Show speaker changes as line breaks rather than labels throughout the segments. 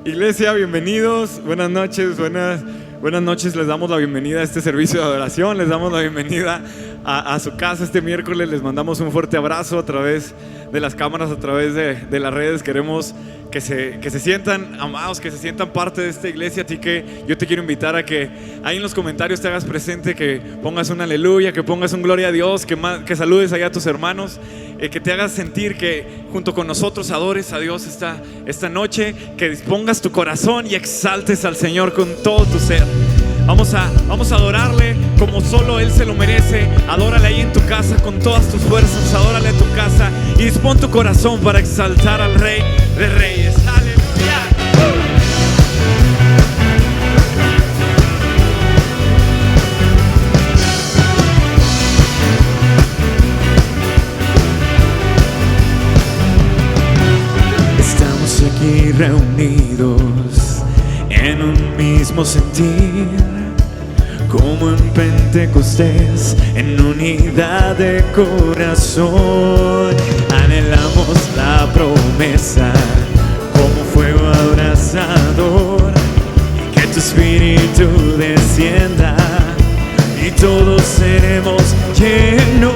Iglesia, bienvenidos, buenas noches, buenas noches. Les damos la bienvenida a este servicio de adoración, les damos la bienvenida a su casa este miércoles. Les mandamos un fuerte abrazo a través de las cámaras, a través de las redes. Queremos que se sientan amados, que se sientan parte de esta iglesia. Así que yo te quiero invitar a que ahí en los comentarios te hagas presente, que pongas un aleluya, que pongas un gloria a Dios, que saludes allá a tus hermanos, que te hagas sentir que junto con nosotros adores a Dios esta noche, que dispongas tu corazón y exaltes al Señor con todo tu ser. Vamos a adorarle como solo Él se lo merece. Adórale ahí en tu casa con todas tus fuerzas. Adórale a tu casa y dispón tu corazón para exaltar al Rey de Reyes. ¡Aleluya! Estamos aquí reunidos en un mismo sentir, como en Pentecostés, en unidad de corazón. Anhelamos la promesa como fuego abrasador, que tu espíritu descienda y todos seremos llenos.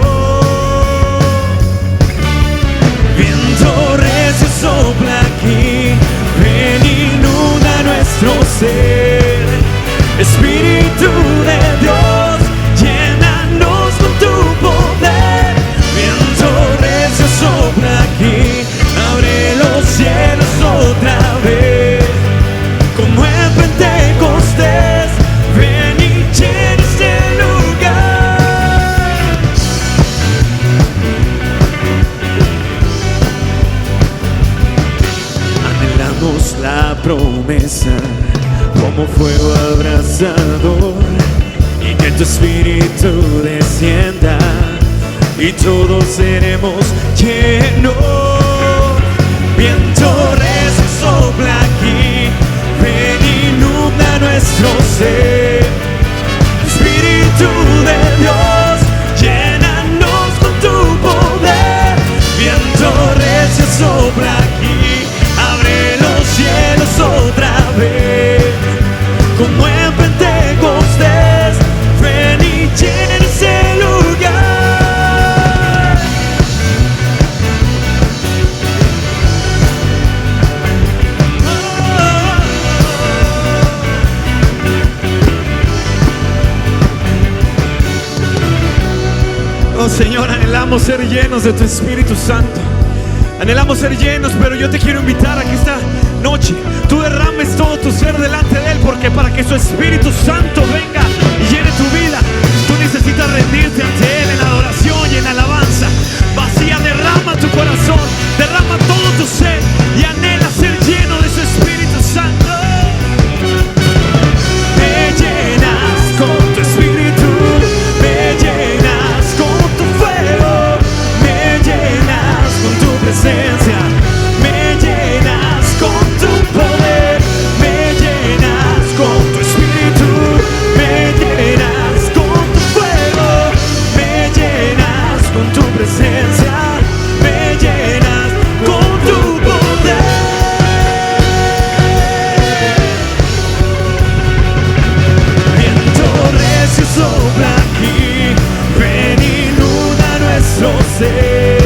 Viento recio sopla aquí, ven, inunda nuestro ser. Espíritu de Dios, llénanos con tu poder. Viento recio sopla aquí, abre los cielos otra vez. Como en Pentecostés, ven y llena este lugar. Anhelamos la promesa como fuego abrasador, y que tu espíritu descienda y todos seremos llenos. Viento recio sopla aquí, ven, inunda nuestro ser. Espíritu de Dios, llénanos con tu poder. Viento recio sopla aquí, abre los cielos otra vez. Como en Pentecostés, ven y llena ese lugar. Oh Señor, anhelamos ser llenos de tu Espíritu Santo. Anhelamos ser llenos, pero yo te quiero invitar a que esta noche tú derrames todo tu ser delante de Él, porque para que su Espíritu Santo venga y llene tu vida, tú necesitas rendirte ante Él en adoración y en alabanza. Vacía, derrama tu corazón, derrama todo tu ser y anhela ser lleno de su Espíritu Santo. Me llenas con tu Espíritu, me llenas con tu fuego, me llenas con tu presencia, me llenas con tu poder, me llenas con tu Espíritu, me llenas con tu fuego, me llenas con tu presencia, me llenas con tu poder. Viento recio sopla aquí, ven, inunda nuestro ser.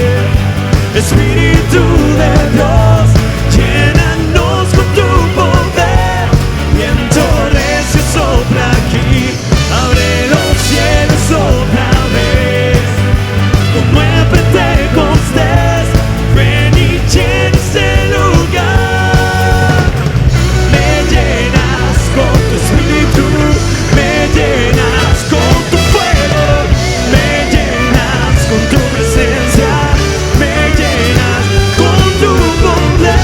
Espíritu de Dios, llénanos con tu poder. Viento recio sopla aquí, abre los cielos otra vez. Como en Pentecostés, ven y llena este lugar. Me llenas con tu Espíritu, me llenas con tu fuego, me llenas con tu presencia, me llenas con tu poder.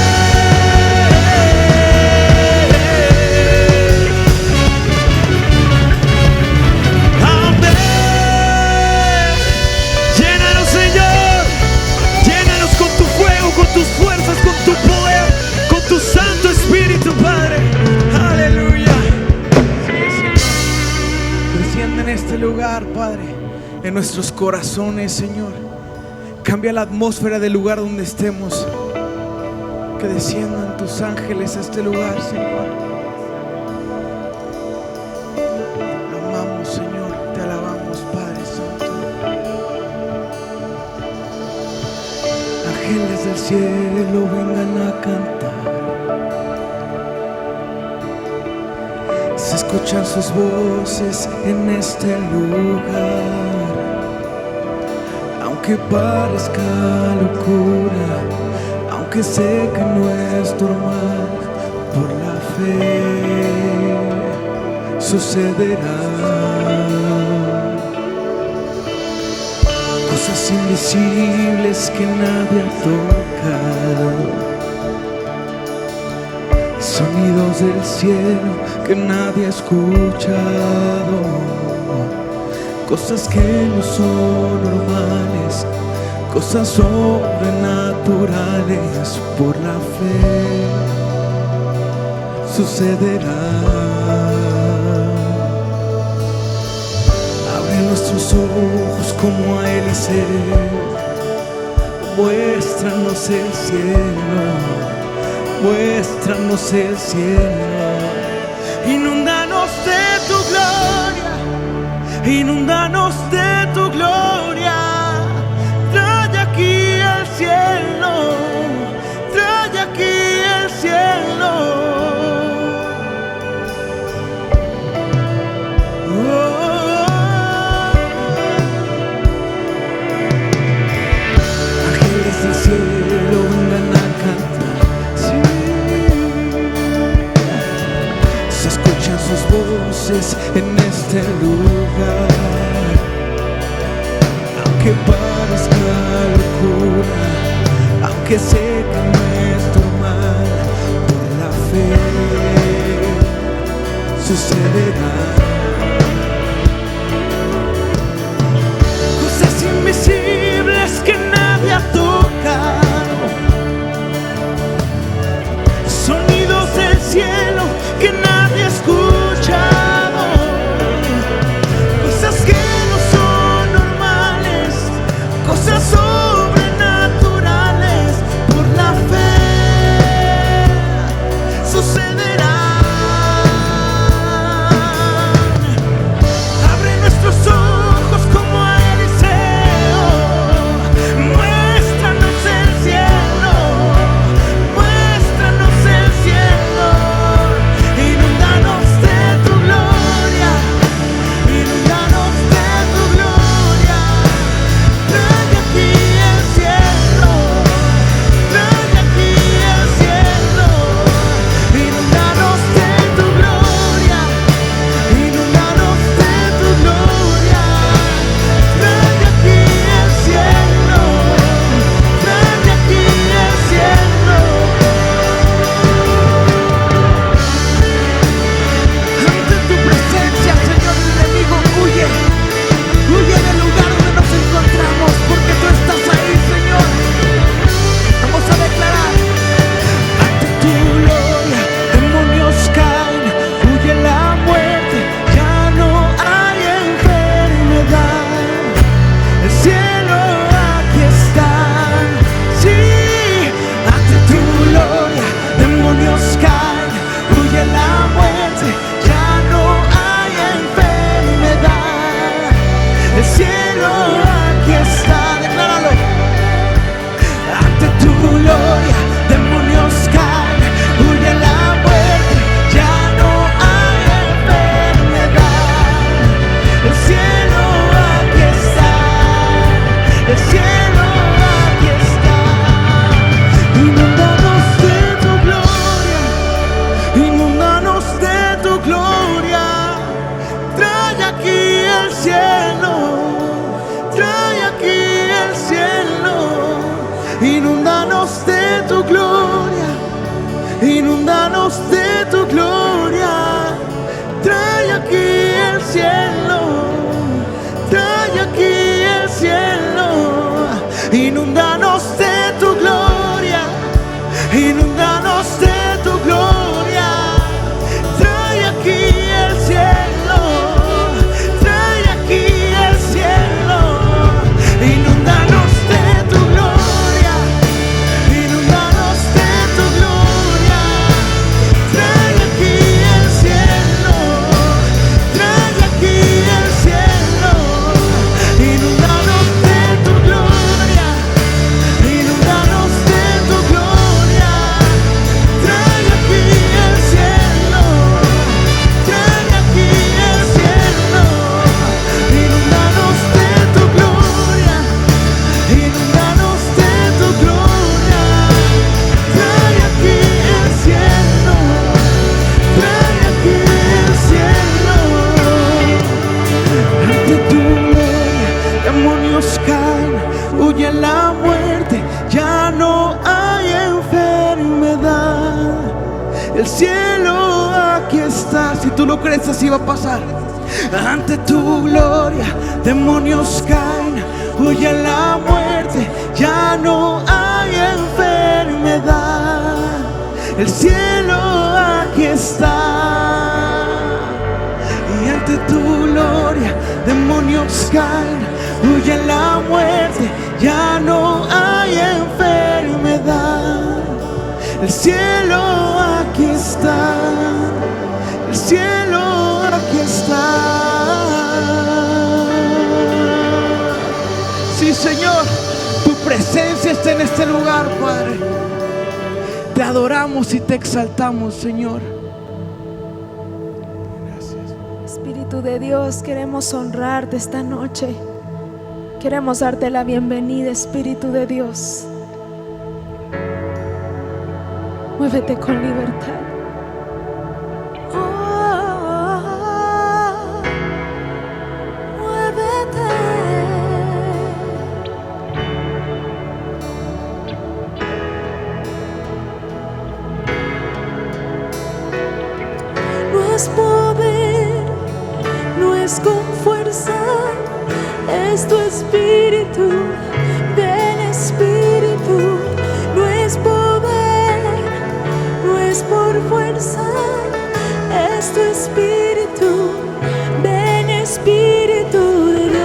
Amén. Llénanos, Señor, llénanos con tu fuego, con tus fuerzas, con tu poder, con tu Santo Espíritu, Padre. Aleluya. Desciende en este lugar, Padre, en nuestros corazones, Señor. Cambia la atmósfera del lugar donde estemos.
Que desciendan tus ángeles a este lugar, Señor. Lo amamos, Señor, te alabamos, Padre Santo. Ángeles del cielo, vengan a cantar. Se escuchan sus voces en este lugar. Aunque parezca locura, aunque sé que no es normal, por la fe sucederá. Cosas invisibles que nadie ha tocado, sonidos del cielo que nadie ha escuchado, cosas que no son normales, cosas sobrenaturales, por la fe sucederá. Abre nuestros ojos como a Eliseo, muéstranos el cielo, muéstranos el cielo. Inúndanos de tu gloria, inúndanos de tu gloria. Trae aquí el cielo, trae aquí el cielo. Ángeles del cielo, vengan a cantar. Sí. Se escuchan sus voces en este lugar. Aunque parezca locura, aunque sé que no es normal, por la fe sucederá. Cosas invisibles que nadie ha tocado, sonidos del cielo que nadie ha escuchado, cosas que no son normales, cosas sobrenaturales, por la fe sucederán. Abre nuestros ojos como a Eliseo, muéstranos el cielo, muéstranos el cielo. Inúndanos de tu gloria, inúndanos de tu gloria. Trae aquí el cielo, trae aquí el cielo. Inúndanos de tu gloria, inúndanos de tu gloria. Trae aquí el cielo, trae aquí el cielo. Ante tu presencia, Señor, el enemigo huye, huye del lugar donde nos encontramos, porque tú estás ahí, Señor. Vamos a declarar: ante tu gloria, demonios caen, huye la muerte, ya no hay enfermedad. El cielo aquí está, sí. Ante tu gloria, demonios caen, huye la muerte, ya no hay enfermedad. El cielo aquí está, decláralo. Ante tu gloria, demonios caen, huye la muerte, ya no hay enfermedad. El cielo aquí está, el cielo aquí está. Inúndanos de tu gloria, inúndanos de tu gloria. Trae aquí el cielo, trae aquí el cielo. Inúndanos de tu gloria, inúndanos de tu gloria. Trae aquí el cielo, trae aquí el cielo. Inúndanos de tu gloria, inúndanos de tu gloria. Trae aquí el cielo, trae aquí el cielo. Inúndanos de tu gloria, inúndanos de tu gloria. El cielo aquí está. Si tú lo crees, así va a pasar. Ante tu gloria, demonios caen, huye la muerte, ya no hay enfermedad. El cielo aquí está. Y ante tu gloria, demonios caen, huye la muerte, ya no hay enfermedad. El cielo aquí está. El cielo aquí está. Sí, Señor, tu presencia está en este lugar, Padre. Te adoramos y te exaltamos, Señor. Gracias.
Espíritu de Dios, queremos honrarte esta noche. Queremos darte la bienvenida, Espíritu de Dios. Muévete con libertad.
Poder, no es con fuerza, es tu espíritu. Ven, Espíritu. No es poder, no es por fuerza, es tu espíritu. Ven, Espíritu de Dios.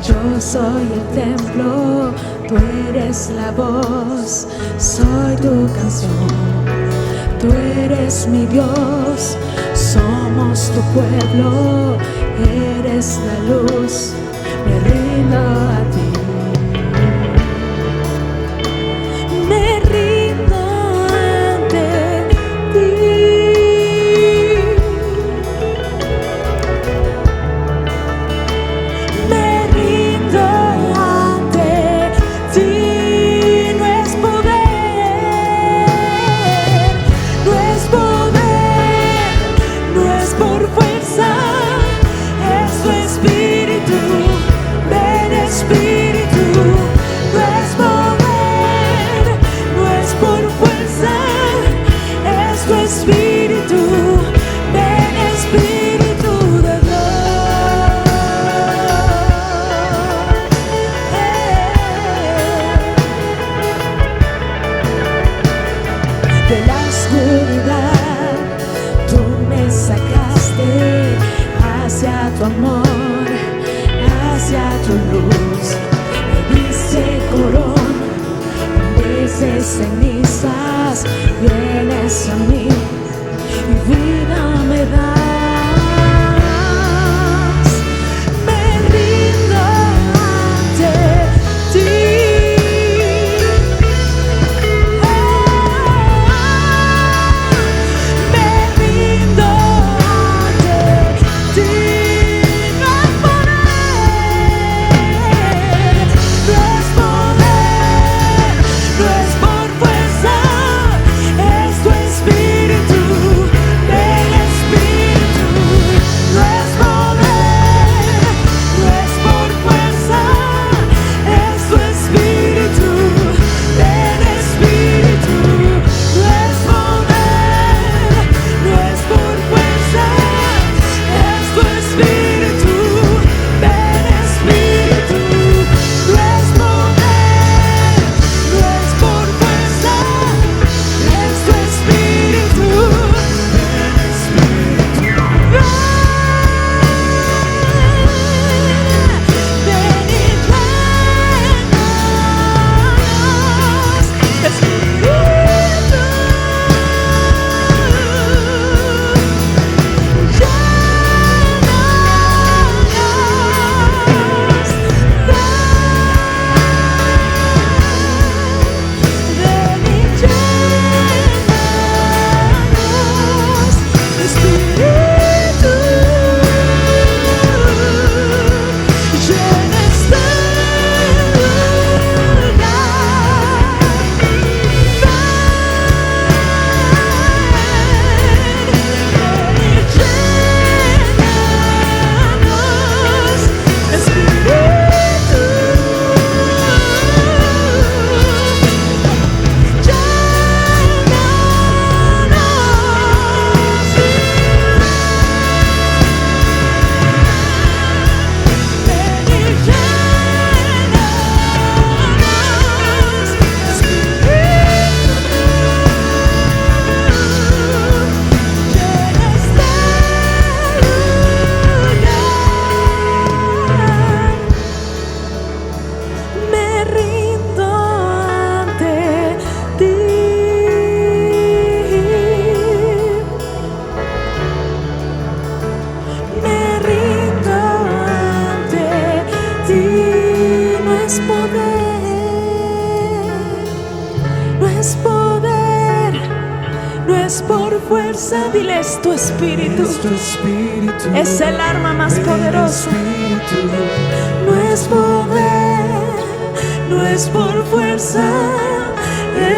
Yo soy el templo, tú eres la voz, soy tu canción. Tú eres mi Dios, somos tu pueblo, eres la luz, me rindo a ti. Me rindo ante ti. Tu amor hacia tu luz, me dice corona, desde cenizas vienes a mí y vida me das. Me rindo ante ti. Me rindo ante ti. Espíritu, ven, Espíritu. es poder, no es por fuerza. Dile, es tu espíritu.
Es tu espíritu.
Es el arma más poderosa. No es poder, no es por fuerza.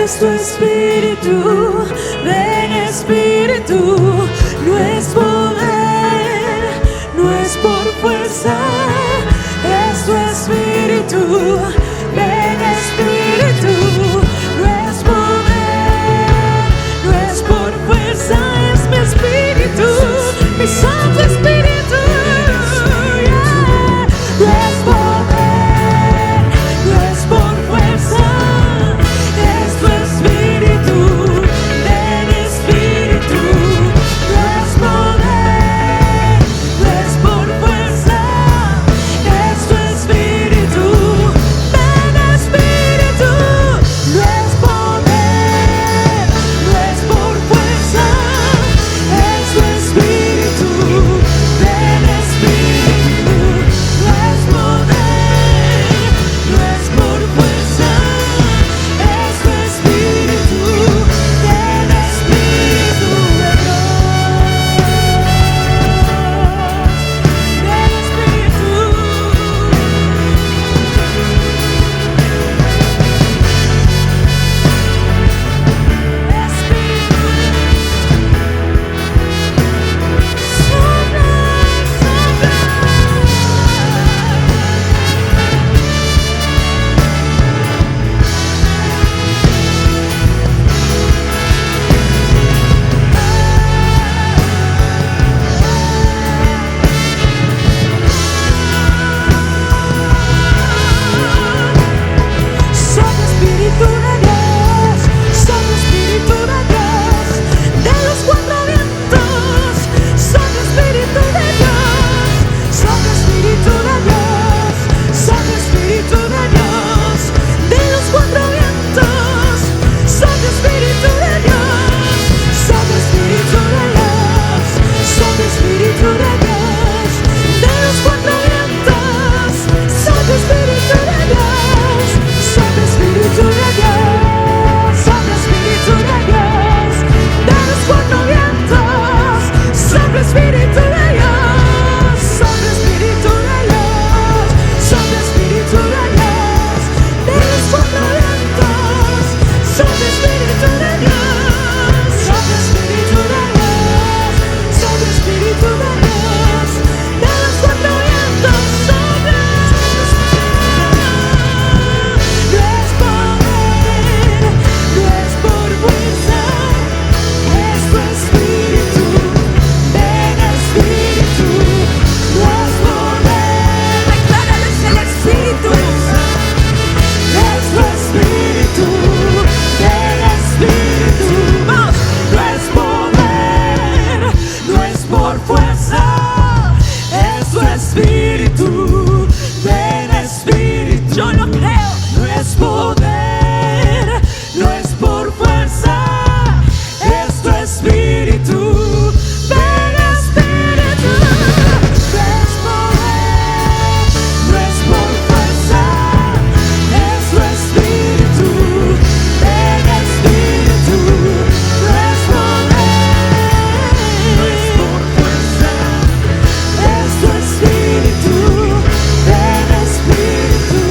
Es tu espíritu. Ven espíritu. No es poder, no es por fuerza. Es tu espíritu. Ven espíritu. No es poder, no es por fuerza. Es mi espíritu, mi santo espíritu. Yeah. No es poder, no es por fuerza. Es tu espíritu. Ven espíritu. No es poder, no es por fuerza. Es tu espíritu. Ven espíritu. No es poder, no es por fuerza. Es tu espíritu. Ven espíritu. No es poder, no es por fuerza. Es tu espíritu. Ven espíritu de Dios. Ven espíritu. Sopla espíritu de Dios, sopla espíritu de Dios, de los cuatro vientos. Sopla espíritu de Dios, sopla espíritu de Dios, sopla espíritu de Dios, de los cuatro vientos. Sopla espíritu de Dios, sopla espíritu de Dios, sopla espíritu de Dios, de los cuatro vientos. Sopla espíritu de Dios, sopla espíritu de Dios, sopla espíritu de Dios, de los cuatro vientos. Sopla espíritu de Dios, sopla espíritu de Dios, sopla espíritu de Dios, de los cuatro vientos. Sopla espíritu de Dios, sopla espíritu de Dios, sopla espíritu de Dios, de los cuatro vientos. Sopla. No es poder, no es por fuerza. Es tu espíritu. Ven espíritu. No es poder. Declárales el espíritu. Es tu espíritu. Ven espíritu. Vamos. No es poder, no es por fuerza. Es tu espíritu. Ven espíritu. Yo lo creo. No es poder, no es por fuerza. Es tu espíritu. Ven espíritu. No es poder, no es por fuerza. Es tu espíritu. Ven espíritu. No es poder, no es por fuerza. Es tu espíritu. Ven espíritu.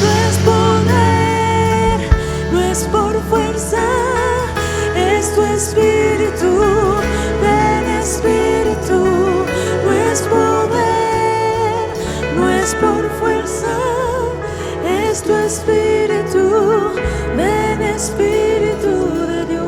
No es poder, no es por fuerza. Es tu espíritu. Ven espíritu. No es poder, no es por fuerza. Es tu espíritu. Ven espíritu de Dios.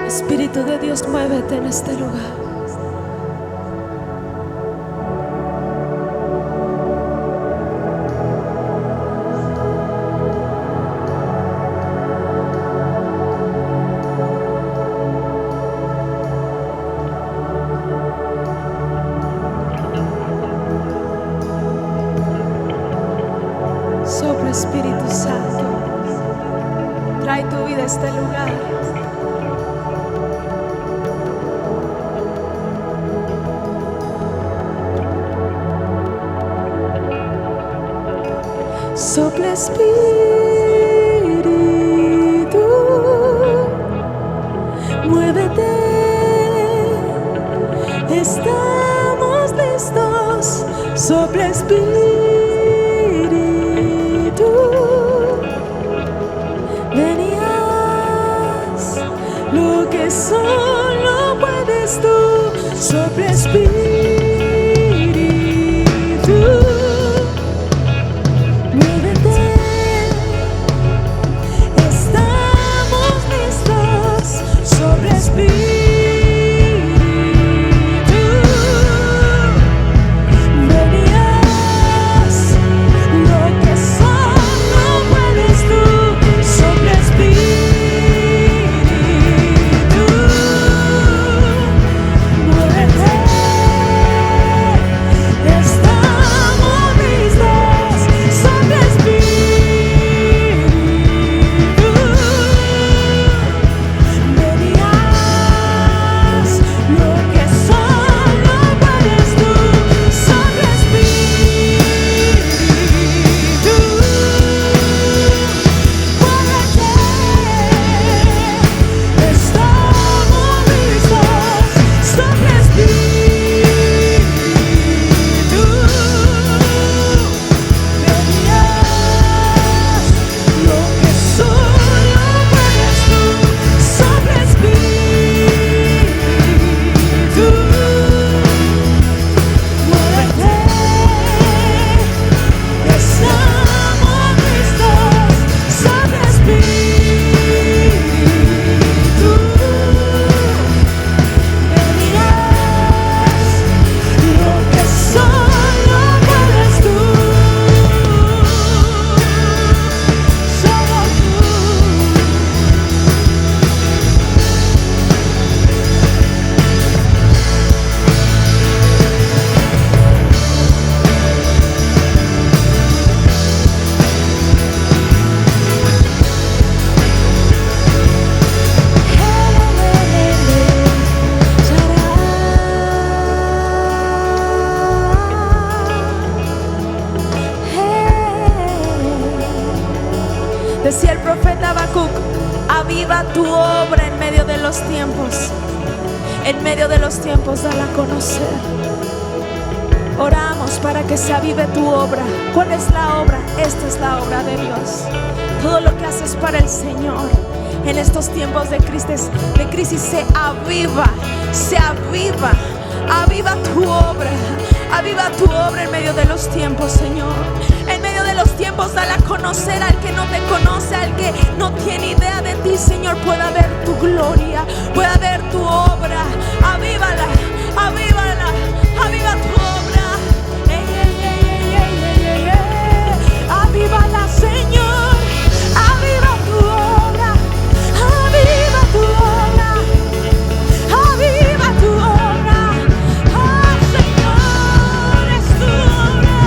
Espíritu de Dios, muévete en este lugar. Sopla Espíritu Santo. Trae tu vida a este lugar.
Espíritu, muévete. Estamos listos. Sopla Espíritu, ven y haz lo que solo puedes tú. Sopla Espíritu, muévete. Estamos listos. Sopla Espíritu. Decía el profeta Habacuc: aviva tu obra en medio de los tiempos. En medio de los tiempos, dala a conocer. Oramos para que se avive tu obra. ¿Cuál es la obra? Esta es la obra de Dios. Todo lo que haces para el Señor en estos tiempos de crisis se aviva, se aviva. Aviva tu obra. Aviva tu obra en medio de los tiempos, Señor. En medio de los tiempos, dale a conocer al que no te conoce, al que no tiene idea de ti, Señor. Pueda ver tu gloria, pueda ver tu obra. Avívala, avívala, aviva tu obra. Avívala, Señor. Aviva tu obra. Aviva tu obra. Aviva tu obra. Oh, Señor, es tu obra.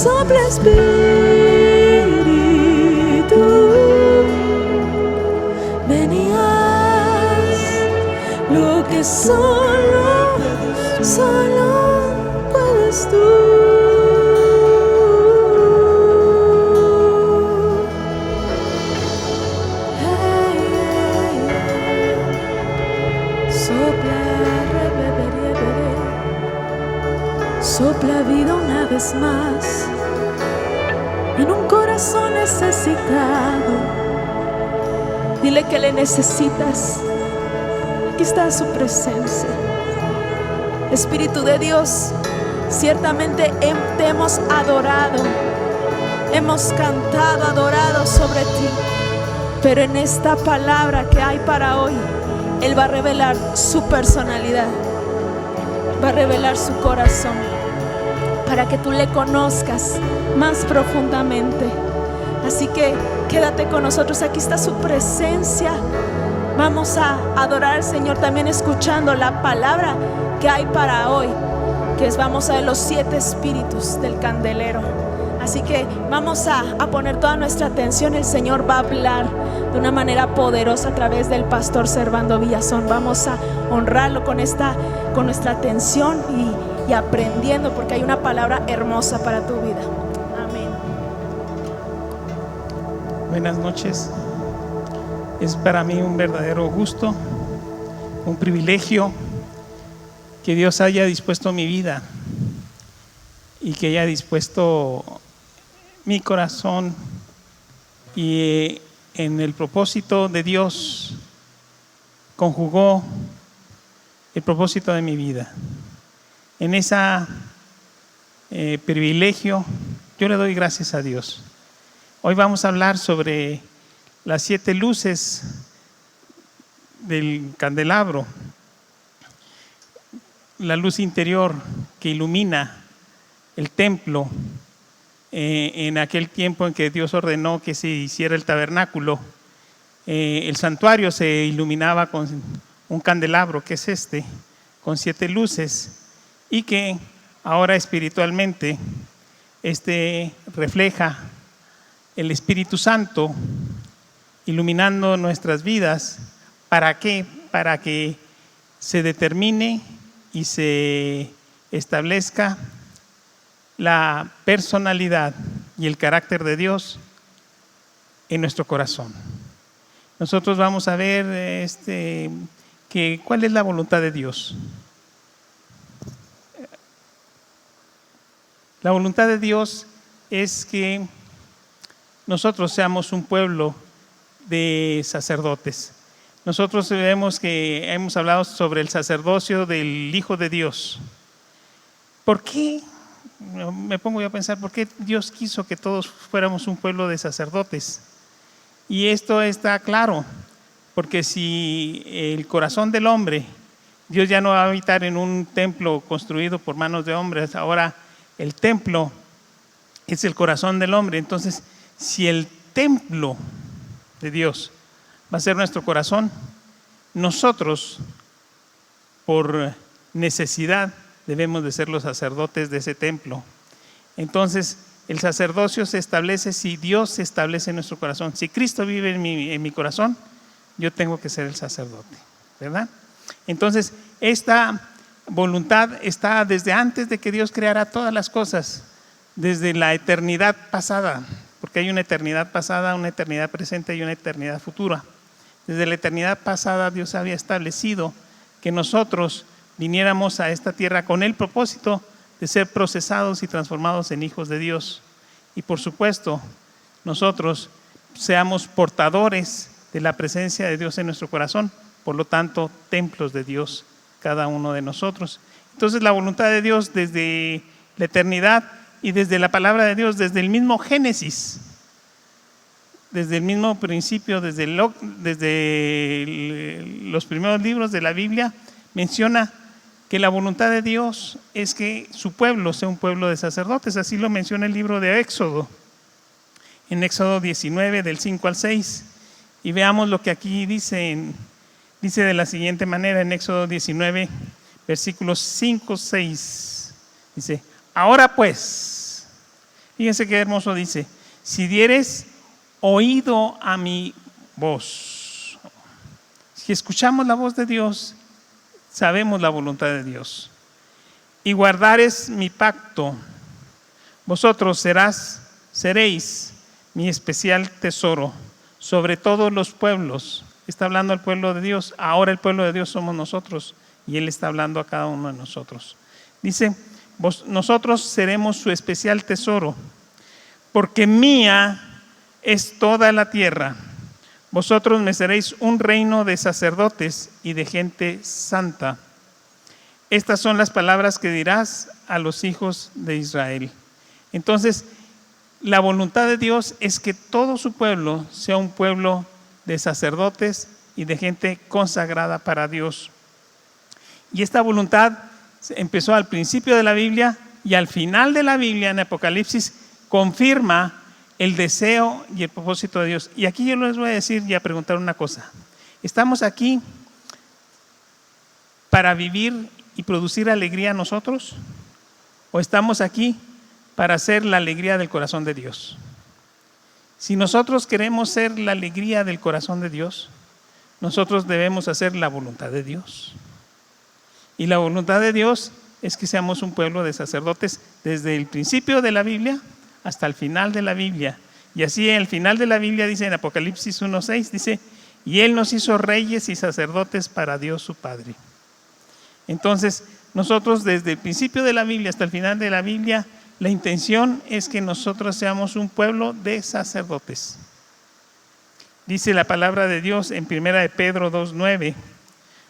Sopla Espíritu, ven y haz lo que solo puedes tú. Hey, hey, hey. Sopla vida una vez más en un corazón necesitado. Dile que le necesitas. Aquí está su presencia. Espíritu de Dios, ciertamente te hemos adorado, hemos cantado, adorado sobre ti, pero en esta palabra que hay para hoy, Él va a revelar su personalidad, va a revelar su corazón, para que tú le conozcas más profundamente. Así que quédate con nosotros, aquí está su presencia. Vamos a adorar al Señor también escuchando la palabra que hay para hoy, que es, vamos a ver los 7 espíritus del candelero. Así que vamos a poner toda nuestra atención. El Señor va a hablar de una manera poderosa a través del pastor Servando Villazón. Vamos a honrarlo con nuestra atención y aprendiendo, porque hay una palabra hermosa para tu vida. Amén.
Buenas noches. Es para mí un verdadero gusto, un privilegio que Dios haya dispuesto mi vida y que haya dispuesto mi corazón, y en el propósito de Dios conjugó el propósito de mi vida. En ese privilegio yo le doy gracias a Dios. Hoy vamos a hablar sobre las 7 luces del candelabro. La luz interior que ilumina el templo en aquel tiempo en que Dios ordenó que se hiciera el tabernáculo. El santuario se iluminaba con un candelabro, que es este, con 7 luces, y que ahora espiritualmente refleja el Espíritu Santo iluminando nuestras vidas. ¿Para qué? Para que se determine y se establezca la personalidad y el carácter de Dios en nuestro corazón. Nosotros vamos a ver cuál es la voluntad de Dios. La voluntad de Dios es que nosotros seamos un pueblo de sacerdotes. Nosotros vemos que hemos hablado sobre el sacerdocio del Hijo de Dios. ¿Por qué? Me pongo yo a pensar, ¿por qué Dios quiso que todos fuéramos un pueblo de sacerdotes? Y esto está claro, porque si el corazón del hombre, Dios ya no va a habitar en un templo construido por manos de hombres, ahora el templo es el corazón del hombre. Entonces, si el templo de Dios va a ser nuestro corazón, nosotros, por necesidad, debemos de ser los sacerdotes de ese templo. Entonces, el sacerdocio se establece si Dios se establece en nuestro corazón. Si Cristo vive en mi corazón, yo tengo que ser el sacerdote, ¿verdad? Entonces, esta voluntad está desde antes de que Dios creara todas las cosas, desde la eternidad pasada, porque hay una eternidad pasada, una eternidad presente y una eternidad futura. Desde la eternidad pasada Dios había establecido que nosotros viniéramos a esta tierra con el propósito de ser procesados y transformados en hijos de Dios. Y por supuesto, nosotros seamos portadores de la presencia de Dios en nuestro corazón, por lo tanto, templos de Dios, cada uno de nosotros. Entonces, la voluntad de Dios desde la eternidad y desde la palabra de Dios, desde el mismo Génesis, desde el mismo principio, desde los primeros libros de la Biblia, menciona que la voluntad de Dios es que su pueblo sea un pueblo de sacerdotes. Así lo menciona el libro de Éxodo, en Éxodo 19, del 5 al 6. Y veamos lo que aquí dice de la siguiente manera en Éxodo 19, versículos 5, 6. Dice: ahora pues, Fíjense qué hermoso dice: si dieres oído a mi voz. Si escuchamos la voz de Dios, sabemos la voluntad de Dios. Y guardares mi pacto, vosotros seréis mi especial tesoro sobre todos los pueblos. Está hablando al pueblo de Dios. Ahora el pueblo de Dios somos nosotros, y Él está hablando a cada uno de nosotros. Dice: nosotros seremos su especial tesoro, porque mía es toda la tierra. Vosotros me seréis un reino de sacerdotes y de gente santa. Estas son las palabras que dirás a los hijos de Israel. Entonces, la voluntad de Dios es que todo su pueblo sea un pueblo de sacerdotes y de gente consagrada para Dios. Y esta voluntad empezó al principio de la Biblia, y al final de la Biblia, en Apocalipsis, confirma el deseo y el propósito de Dios. Y aquí yo les voy a decir y a preguntar una cosa. ¿Estamos aquí para vivir y producir alegría nosotros? ¿O estamos aquí para ser la alegría del corazón de Dios? Si nosotros queremos ser la alegría del corazón de Dios, nosotros debemos hacer la voluntad de Dios. Y la voluntad de Dios es que seamos un pueblo de sacerdotes desde el principio de la Biblia hasta el final de la Biblia. Y así en el final de la Biblia dice en Apocalipsis 1:6, dice: y Él nos hizo reyes y sacerdotes para Dios su Padre. Entonces, nosotros desde el principio de la Biblia hasta el final de la Biblia, la intención es que nosotros seamos un pueblo de sacerdotes. Dice la palabra de Dios en 1 de Pedro 2:9: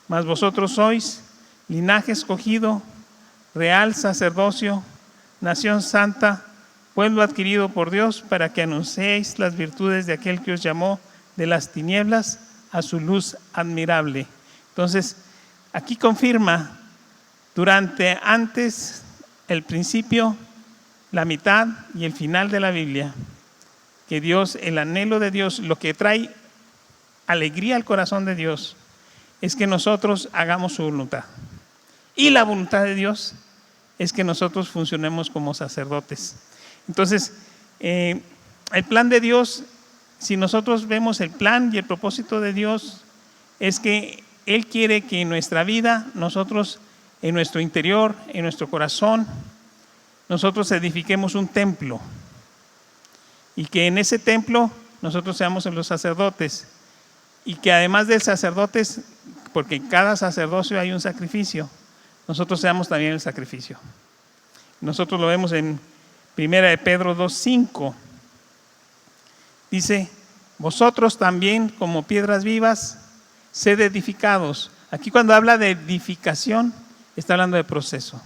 mas vosotros sois linaje escogido, real sacerdocio, nación santa, pueblo adquirido por Dios, para que anunciéis las virtudes de aquel que os llamó de las tinieblas a su luz admirable. Entonces, aquí confirma antes, el principio, la mitad y el final de la Biblia, que Dios, el anhelo de Dios, lo que trae alegría al corazón de Dios, es que nosotros hagamos su voluntad. Y la voluntad de Dios es que nosotros funcionemos como sacerdotes. Entonces, el plan de Dios, si nosotros vemos el plan y el propósito de Dios, es que Él quiere que en nuestra vida, nosotros, en nuestro interior, en nuestro corazón, nosotros edifiquemos un templo. Y que en ese templo nosotros seamos los sacerdotes. Y que además del sacerdotes, porque en cada sacerdocio hay un sacrificio, nosotros seamos también el sacrificio. Nosotros lo vemos en 1 de Pedro 2:5. Dice: vosotros también, como piedras vivas, sed edificados. Aquí cuando habla de edificación, está hablando de proceso.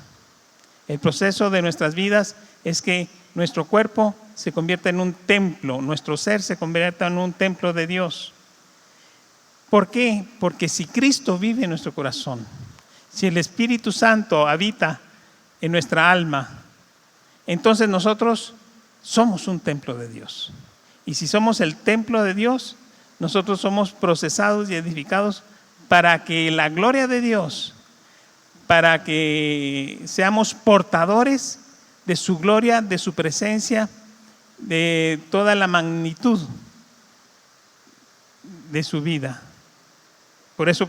El proceso de nuestras vidas es que nuestro cuerpo se convierta en un templo, nuestro ser se convierta en un templo de Dios. ¿Por qué? Porque si Cristo vive en nuestro corazón, si el Espíritu Santo habita en nuestra alma, entonces nosotros somos un templo de Dios. Y si somos el templo de Dios, nosotros somos procesados y edificados para que la gloria de Dios, para que seamos portadores de su gloria, de su presencia, de toda la magnitud de su vida. Por eso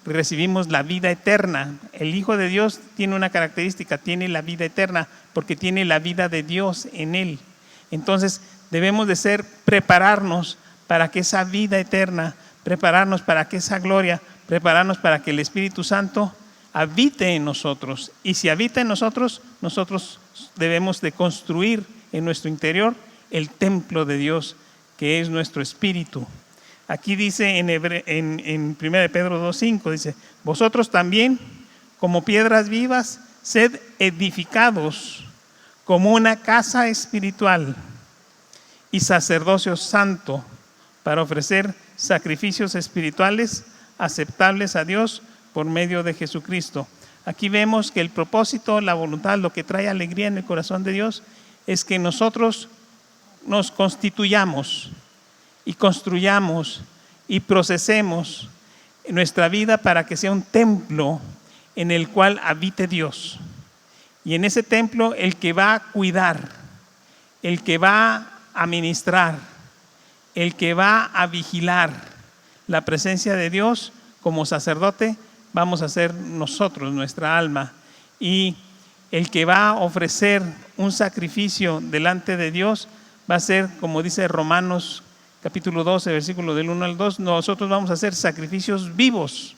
recibimos la vida eterna. El Hijo de Dios tiene una característica, tiene la vida eterna, porque tiene la vida de Dios en Él. Entonces debemos de prepararnos para que esa vida eterna, prepararnos para que esa gloria, prepararnos para que el Espíritu Santo habite en nosotros. Y si habita en nosotros, nosotros debemos de construir en nuestro interior el templo de Dios, que es nuestro espíritu. Aquí dice en 1 de Pedro 2:5, dice: vosotros también, como piedras vivas, sed edificados como una casa espiritual y sacerdocio santo, para ofrecer sacrificios espirituales aceptables a Dios por medio de Jesucristo. Aquí vemos que el propósito, la voluntad, lo que trae alegría en el corazón de Dios, es que nosotros nos constituyamos y construyamos y procesemos nuestra vida para que sea un templo en el cual habite Dios. Y en ese templo el que va a cuidar, el que va a ministrar, el que va a vigilar la presencia de Dios como sacerdote, vamos a ser nosotros, nuestra alma. Y el que va a ofrecer un sacrificio delante de Dios va a ser, como dice Romanos capítulo 12, versículo del 1 al 2, nosotros vamos a hacer sacrificios vivos,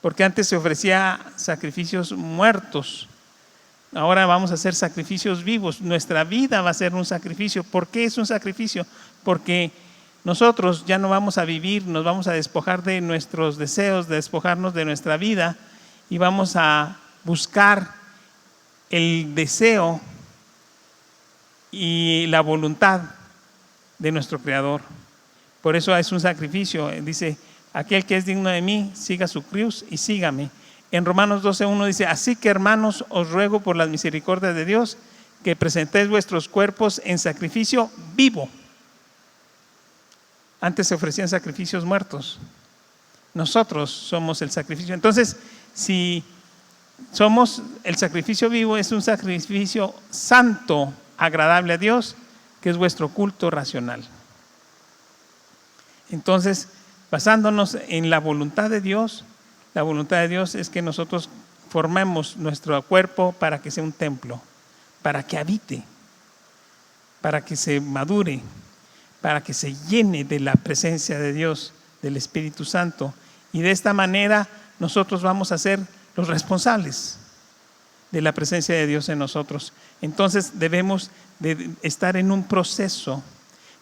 porque antes se ofrecía sacrificios muertos. Ahora vamos a hacer sacrificios vivos. Nuestra vida va a ser un sacrificio. ¿Por qué es un sacrificio? Porque nosotros ya no vamos a vivir, nos vamos a despojar de nuestros deseos, de despojarnos de nuestra vida y vamos a buscar el deseo y la voluntad de nuestro Creador. Por eso es un sacrificio. Dice, aquel que es digno de mí, siga su cruz y sígame. En Romanos 12:1 dice, así que hermanos, os ruego por las misericordias de Dios que presentéis vuestros cuerpos en sacrificio vivo. Antes se ofrecían sacrificios muertos. Nosotros somos el sacrificio. Entonces, si somos el sacrificio vivo, es un sacrificio santo, agradable a Dios, que es vuestro culto racional. Entonces, basándonos en la voluntad de Dios, la voluntad de Dios es que nosotros formemos nuestro cuerpo para que sea un templo, para que habite, para que se madure, para que se llene de la presencia de Dios, del Espíritu Santo. Y de esta manera nosotros vamos a ser los responsables de la presencia de Dios en nosotros. Entonces debemos de estar en un proceso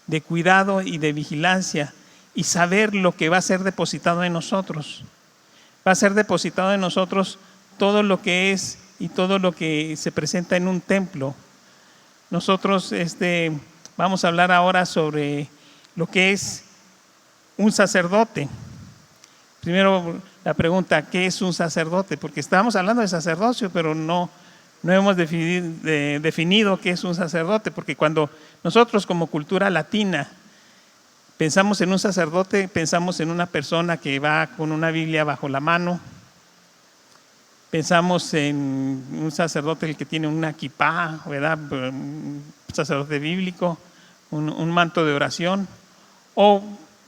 de cuidado y de vigilancia y saber lo que va a ser depositado en nosotros. Va a ser depositado en nosotros todo lo que es y todo lo que se presenta en un templo. Nosotros vamos a hablar ahora sobre lo que es un sacerdote. Primero la pregunta, ¿qué es un sacerdote? Porque estábamos hablando de sacerdocio, pero no hemos definido qué es un sacerdote, porque cuando nosotros como cultura latina pensamos en un sacerdote, pensamos en una persona que va con una Biblia bajo la mano. Pensamos en un sacerdote el que tiene una kipá, ¿verdad? Un sacerdote bíblico, un manto de oración. O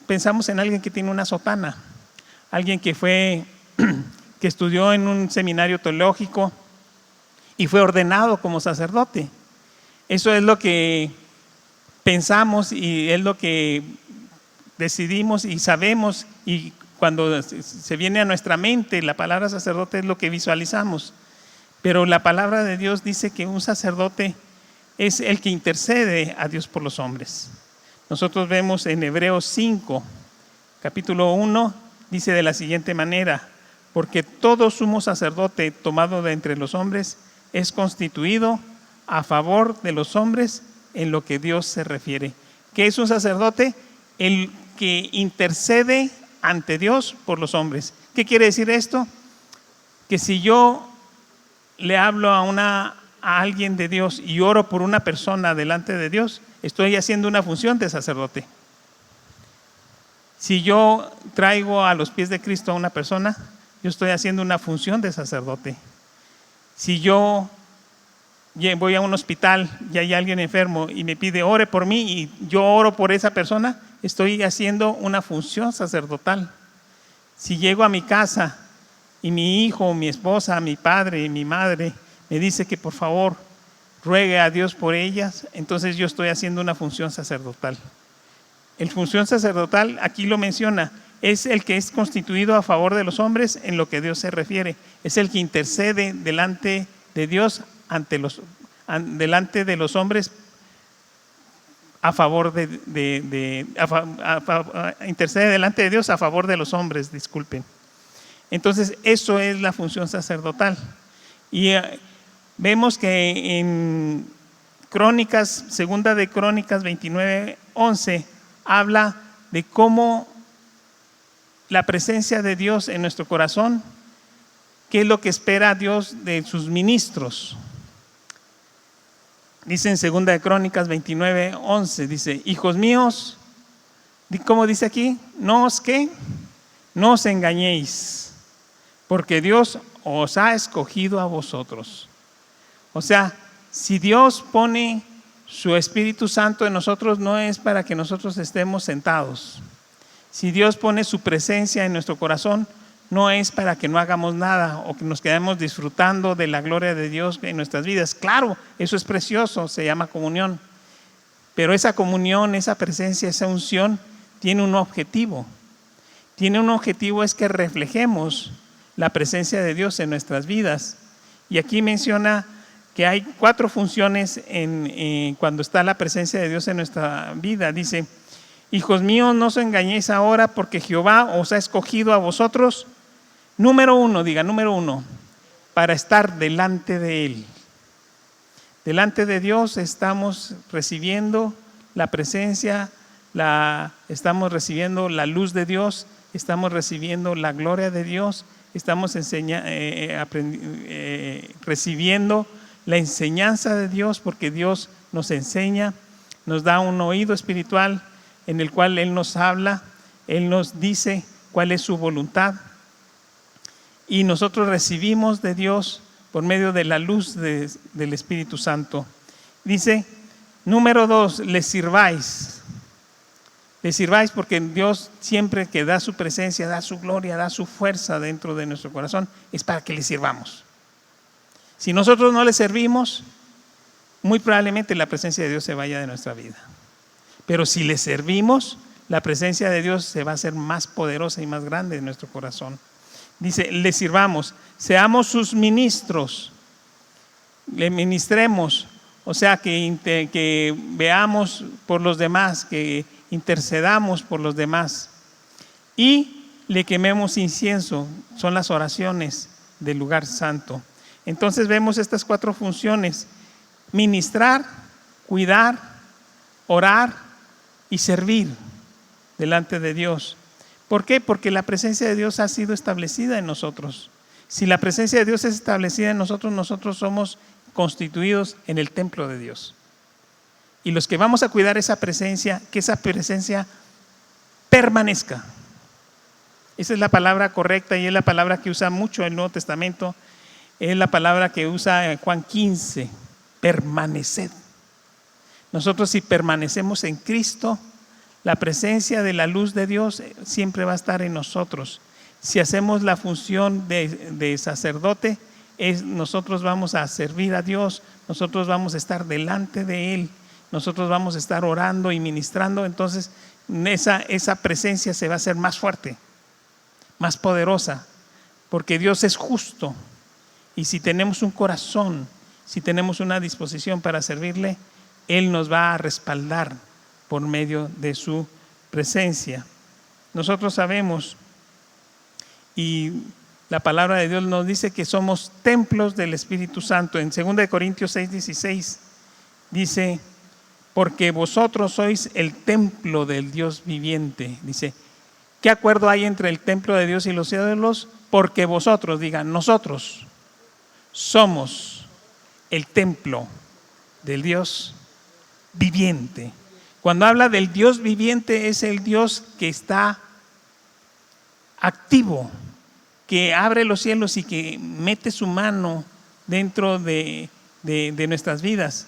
pensamos en alguien que tiene una sotana, alguien que estudió en un seminario teológico y fue ordenado como sacerdote. Eso es lo que pensamos y es lo que decidimos y sabemos, y cuando se viene a nuestra mente la palabra sacerdote es lo que visualizamos. Pero la palabra de Dios dice que un sacerdote es el que intercede a Dios por los hombres. Nosotros vemos en Hebreos 5, capítulo 1, dice de la siguiente manera: porque todo sumo sacerdote tomado de entre los hombres es constituido a favor de los hombres en lo que Dios se refiere. ¿Qué es un sacerdote? El que intercede ante Dios por los hombres. ¿Qué quiere decir esto? Que si yo le hablo a alguien de Dios y oro por una persona delante de Dios, estoy haciendo una función de sacerdote. Si yo traigo a los pies de Cristo a una persona, yo estoy haciendo una función de sacerdote. Si yo voy a un hospital y hay alguien enfermo y me pide ore por mí y yo oro por esa persona, estoy haciendo una función sacerdotal. Si llego a mi casa y mi hijo, mi esposa, mi padre, mi madre me dice que por favor ruegue a Dios por ellas, entonces yo estoy haciendo una función sacerdotal. El función sacerdotal, aquí lo menciona, es el que es constituido a favor de los hombres en lo que Dios se refiere. Es el que intercede delante de Dios delante de los hombres a favor intercede delante de Dios a favor de los hombres, disculpen. Entonces, eso es la función sacerdotal. Y vemos que en Crónicas, segunda de Crónicas 29:11, habla de cómo la presencia de Dios en nuestro corazón, qué es lo que espera Dios de sus ministros. Dice en segunda de Crónicas 29:11, dice: hijos míos, ¿cómo dice aquí? No os engañéis, porque Dios os ha escogido a vosotros. O sea, si Dios pone Su Espíritu Santo en nosotros no es para que nosotros estemos sentados. Si Dios pone su presencia en nuestro corazón, no es para que no hagamos nada o que nos quedemos disfrutando de la gloria de Dios en nuestras vidas. Claro, eso es precioso, se llama comunión. Pero esa comunión, esa presencia, esa unción tiene un objetivo. Tiene un objetivo, es que reflejemos la presencia de Dios en nuestras vidas. Y aquí menciona que hay 4 funciones cuando está la presencia de Dios en nuestra vida. Dice: hijos míos, no os engañéis ahora, porque Jehová os ha escogido a vosotros. Número 1, diga, número 1, para estar delante de Él. Delante de Dios estamos recibiendo la presencia, estamos recibiendo la luz de Dios, estamos recibiendo la gloria de Dios, estamos recibiendo la enseñanza de Dios, porque Dios nos enseña, nos da un oído espiritual en el cual Él nos habla, Él nos dice cuál es su voluntad, y nosotros recibimos de Dios por medio de la luz del Espíritu Santo. Dice, número 2, les sirváis. Les sirváis porque Dios siempre que da su presencia, da su gloria, da su fuerza dentro de nuestro corazón, es para que le sirvamos. Si nosotros no le servimos, muy probablemente la presencia de Dios se vaya de nuestra vida. Pero si le servimos, la presencia de Dios se va a hacer más poderosa y más grande en nuestro corazón. Dice, le sirvamos, seamos sus ministros, le ministremos, o sea, que veamos por los demás, que intercedamos por los demás y le quememos incienso, son las oraciones del lugar santo. Entonces vemos estas 4 funciones: ministrar, cuidar, orar y servir delante de Dios. ¿Por qué? Porque la presencia de Dios ha sido establecida en nosotros. Si la presencia de Dios es establecida en nosotros, nosotros somos constituidos en el templo de Dios. Y los que vamos a cuidar esa presencia, que esa presencia permanezca. Esa es la palabra correcta y es la palabra que usa mucho el Nuevo Testamento. Es la palabra que usa Juan 15, permaneced. Nosotros, si permanecemos en Cristo, la presencia de la luz de Dios siempre va a estar en nosotros. Si hacemos la función de sacerdote, nosotros vamos a servir a Dios, nosotros vamos a estar delante de Él, nosotros vamos a estar orando y ministrando. Entonces esa presencia se va a hacer más fuerte, más poderosa, porque Dios es justo. Y si tenemos un corazón, si tenemos una disposición para servirle, Él nos va a respaldar por medio de su presencia. Nosotros sabemos, y la palabra de Dios nos dice que somos templos del Espíritu Santo. En 2 Corintios 6:16 dice, porque vosotros sois el templo del Dios viviente. Dice, ¿qué acuerdo hay entre el templo de Dios y los ídolos? Porque vosotros, digan, nosotros somos el templo del Dios viviente. Cuando habla del Dios viviente, es el Dios que está activo, que abre los cielos y que mete su mano dentro de nuestras vidas.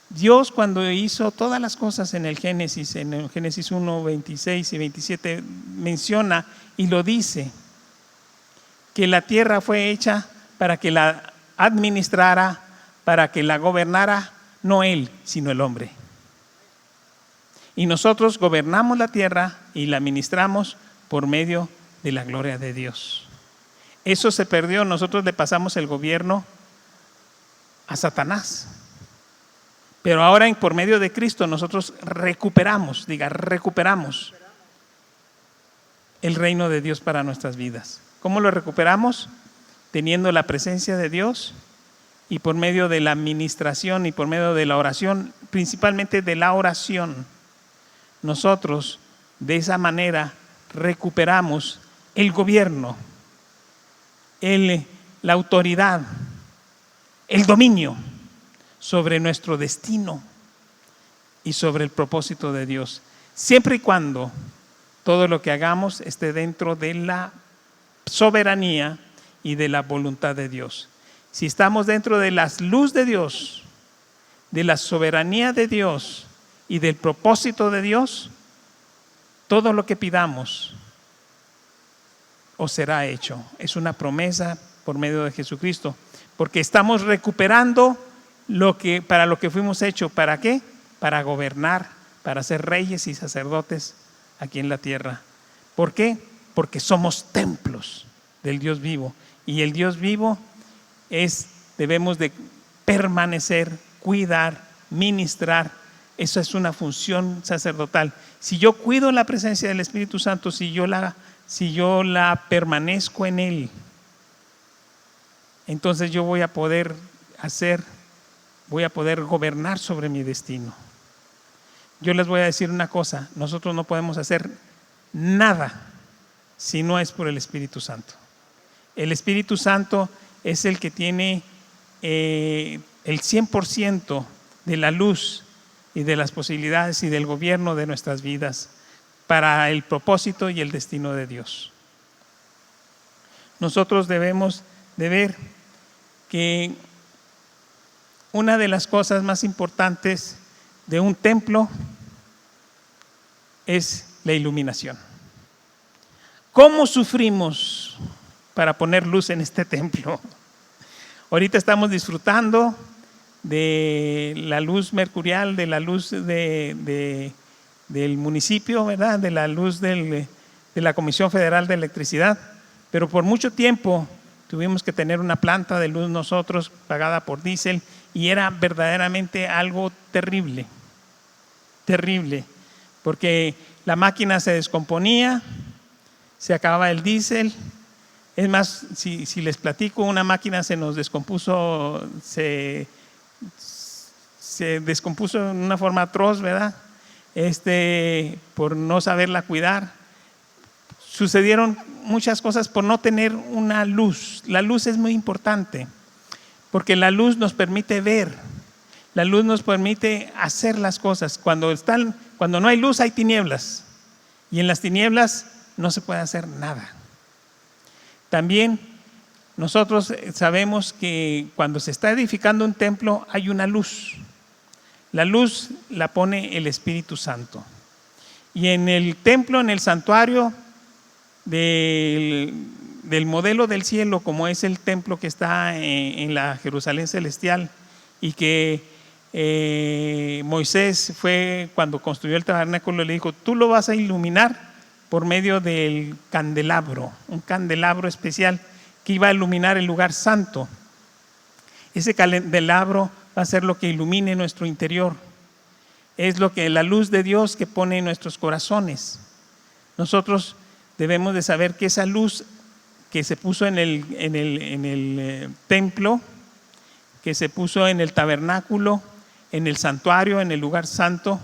Dios, cuando hizo todas las cosas en el Génesis 1, 26 y 27, menciona y lo dice, que la tierra fue hecha para que la administrara, para que la gobernara, no Él, sino el hombre. Y nosotros gobernamos la tierra y la administramos por medio de la gloria de Dios. Eso se perdió, nosotros le pasamos el gobierno a Satanás. Pero ahora por medio de Cristo nosotros recuperamos el reino de Dios para nuestras vidas. ¿Cómo lo recuperamos? Teniendo la presencia de Dios y por medio de la administración y por medio de la oración, principalmente de la oración. Nosotros de esa manera recuperamos el gobierno, la autoridad, el dominio sobre nuestro destino y sobre el propósito de Dios, siempre y cuando todo lo que hagamos esté dentro de la soberanía y de la voluntad de Dios. Si estamos dentro de la luz de Dios, de la soberanía de Dios y del propósito de Dios, todo lo que pidamos os será hecho. Es una promesa por medio de Jesucristo, porque estamos recuperando para lo que fuimos hechos. ¿Para qué? Para gobernar, para ser reyes y sacerdotes aquí en la tierra. ¿Por qué? Porque somos templos del Dios vivo, y el Dios vivo debemos de permanecer, cuidar, ministrar. Eso es una función sacerdotal. Si yo cuido la presencia del Espíritu Santo, si yo la permanezco en Él, entonces yo voy a poder gobernar sobre mi destino. Yo les voy a decir una cosa: nosotros no podemos hacer nada si no es por el Espíritu Santo. El Espíritu Santo es el que tiene el 100% de la luz y de las posibilidades y del gobierno de nuestras vidas para el propósito y el destino de Dios. Nosotros debemos de ver que una de las cosas más importantes de un templo es la iluminación. ¿Cómo sufrimos para poner luz en este templo? Ahorita estamos disfrutando de la luz mercurial, de la luz del municipio, ¿verdad? De la luz de la Comisión Federal de Electricidad, pero por mucho tiempo tuvimos que tener una planta de luz nosotros pagada por diésel, y era verdaderamente algo terrible, porque la máquina se descomponía, se acababa el diésel. Es más, si les platico, una máquina se nos descompuso, se descompuso de una forma atroz, ¿verdad? Por no saberla cuidar. Sucedieron muchas cosas por no tener una luz. La luz es muy importante, porque la luz nos permite ver, la luz nos permite hacer las cosas. Cuando no hay luz hay tinieblas, y en las tinieblas no se puede hacer nada. También nosotros sabemos que cuando se está edificando un templo hay una luz. La luz la pone el Espíritu Santo. Y en el templo, en el santuario del modelo del cielo, como es el templo que está en la Jerusalén celestial, y que Moisés fue cuando construyó el tabernáculo, le dijo: tú lo vas a iluminar por medio del candelabro, un candelabro especial que iba a iluminar el lugar santo. Ese candelabro va a ser lo que ilumine nuestro interior. Es la luz de Dios que pone en nuestros corazones. Nosotros debemos de saber que esa luz que se puso en el templo, que se puso en el tabernáculo, en el santuario, en el lugar santo,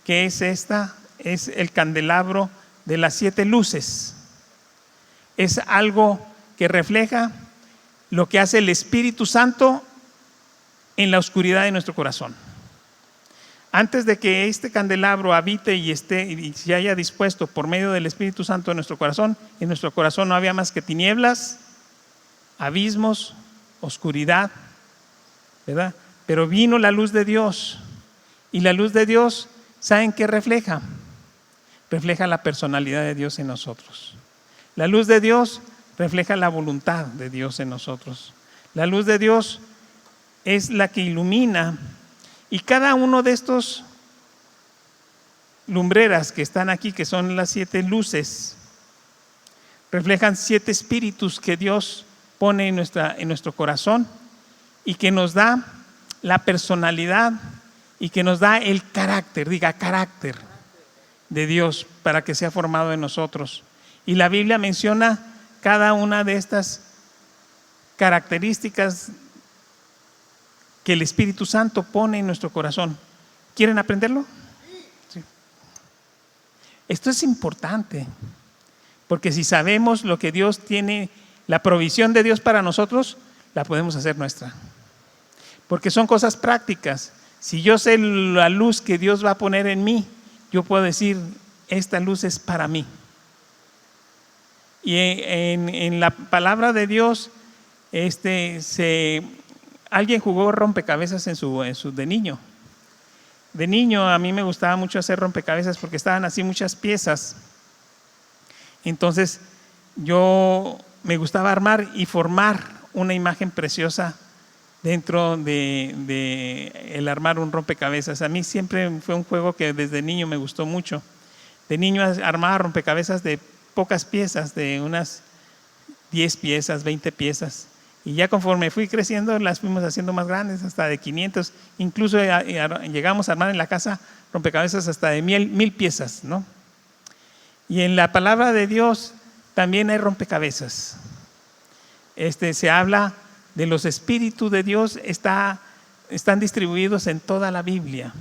que es el candelabro de las 7 luces. Es algo que refleja lo que hace el Espíritu Santo en la oscuridad de nuestro corazón. Antes de que este candelabro habite y se haya dispuesto por medio del Espíritu Santo en nuestro corazón no había más que tinieblas, abismos, oscuridad, ¿verdad? Pero vino la luz de Dios, y la luz de Dios, ¿saben qué refleja? Refleja la personalidad de Dios en nosotros. La luz de Dios refleja la voluntad de Dios en nosotros. La luz de Dios es la que ilumina, y cada uno de estos lumbreras que están aquí, que son las 7 luces, reflejan 7 espíritus que Dios pone en nuestro corazón, y que nos da la personalidad y que nos da el carácter, carácter de Dios, para que sea formado en nosotros. Y la Biblia menciona cada una de estas características que el Espíritu Santo pone en nuestro corazón. ¿Quieren aprenderlo? Sí. Esto es importante, porque si sabemos lo que Dios tiene, la provisión de Dios para nosotros, la podemos hacer nuestra. Porque son cosas prácticas. Si yo sé la luz que Dios va a poner en mí, yo puedo decir: esta luz es para mí. Y en la palabra de Dios ¿Alguien jugó rompecabezas de niño? De niño a mí me gustaba mucho hacer rompecabezas porque estaban así muchas piezas. Entonces yo me gustaba armar y formar una imagen preciosa dentro de el armar un rompecabezas. A mí siempre fue un juego que desde niño me gustó mucho. De niño armaba rompecabezas de pocas piezas, de unas 10 piezas, 20 piezas. Y ya conforme fui creciendo las fuimos haciendo más grandes, hasta de 500. Incluso llegamos a armar en la casa rompecabezas hasta de 1000 piezas, ¿no? Y en la palabra de Dios también hay rompecabezas. Se habla de los espíritus de Dios, están distribuidos en toda la Biblia.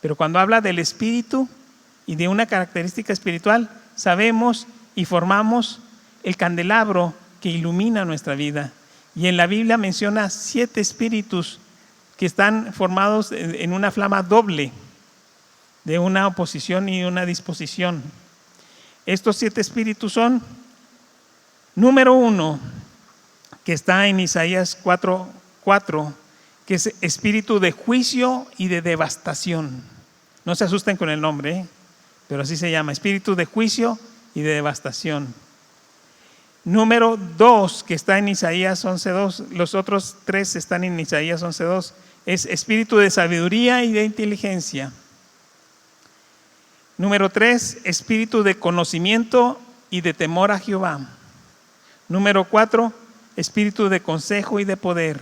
Pero cuando habla del espíritu y de una característica espiritual, sabemos y formamos el candelabro que ilumina nuestra vida. Y en la Biblia menciona 7 espíritus que están formados en una flama doble, de una oposición y una disposición. Estos 7 espíritus son, número 1, que está en Isaías 4:4, que es espíritu de juicio y de devastación. No se asusten con el nombre, pero así se llama, espíritu de juicio y de devastación. Número 2, que está en Isaías 11:2, los otros 3 están en Isaías 11:2, es espíritu de sabiduría y de inteligencia. Número 3, espíritu de conocimiento y de temor a Jehová. Número 4, espíritu de consejo y de poder.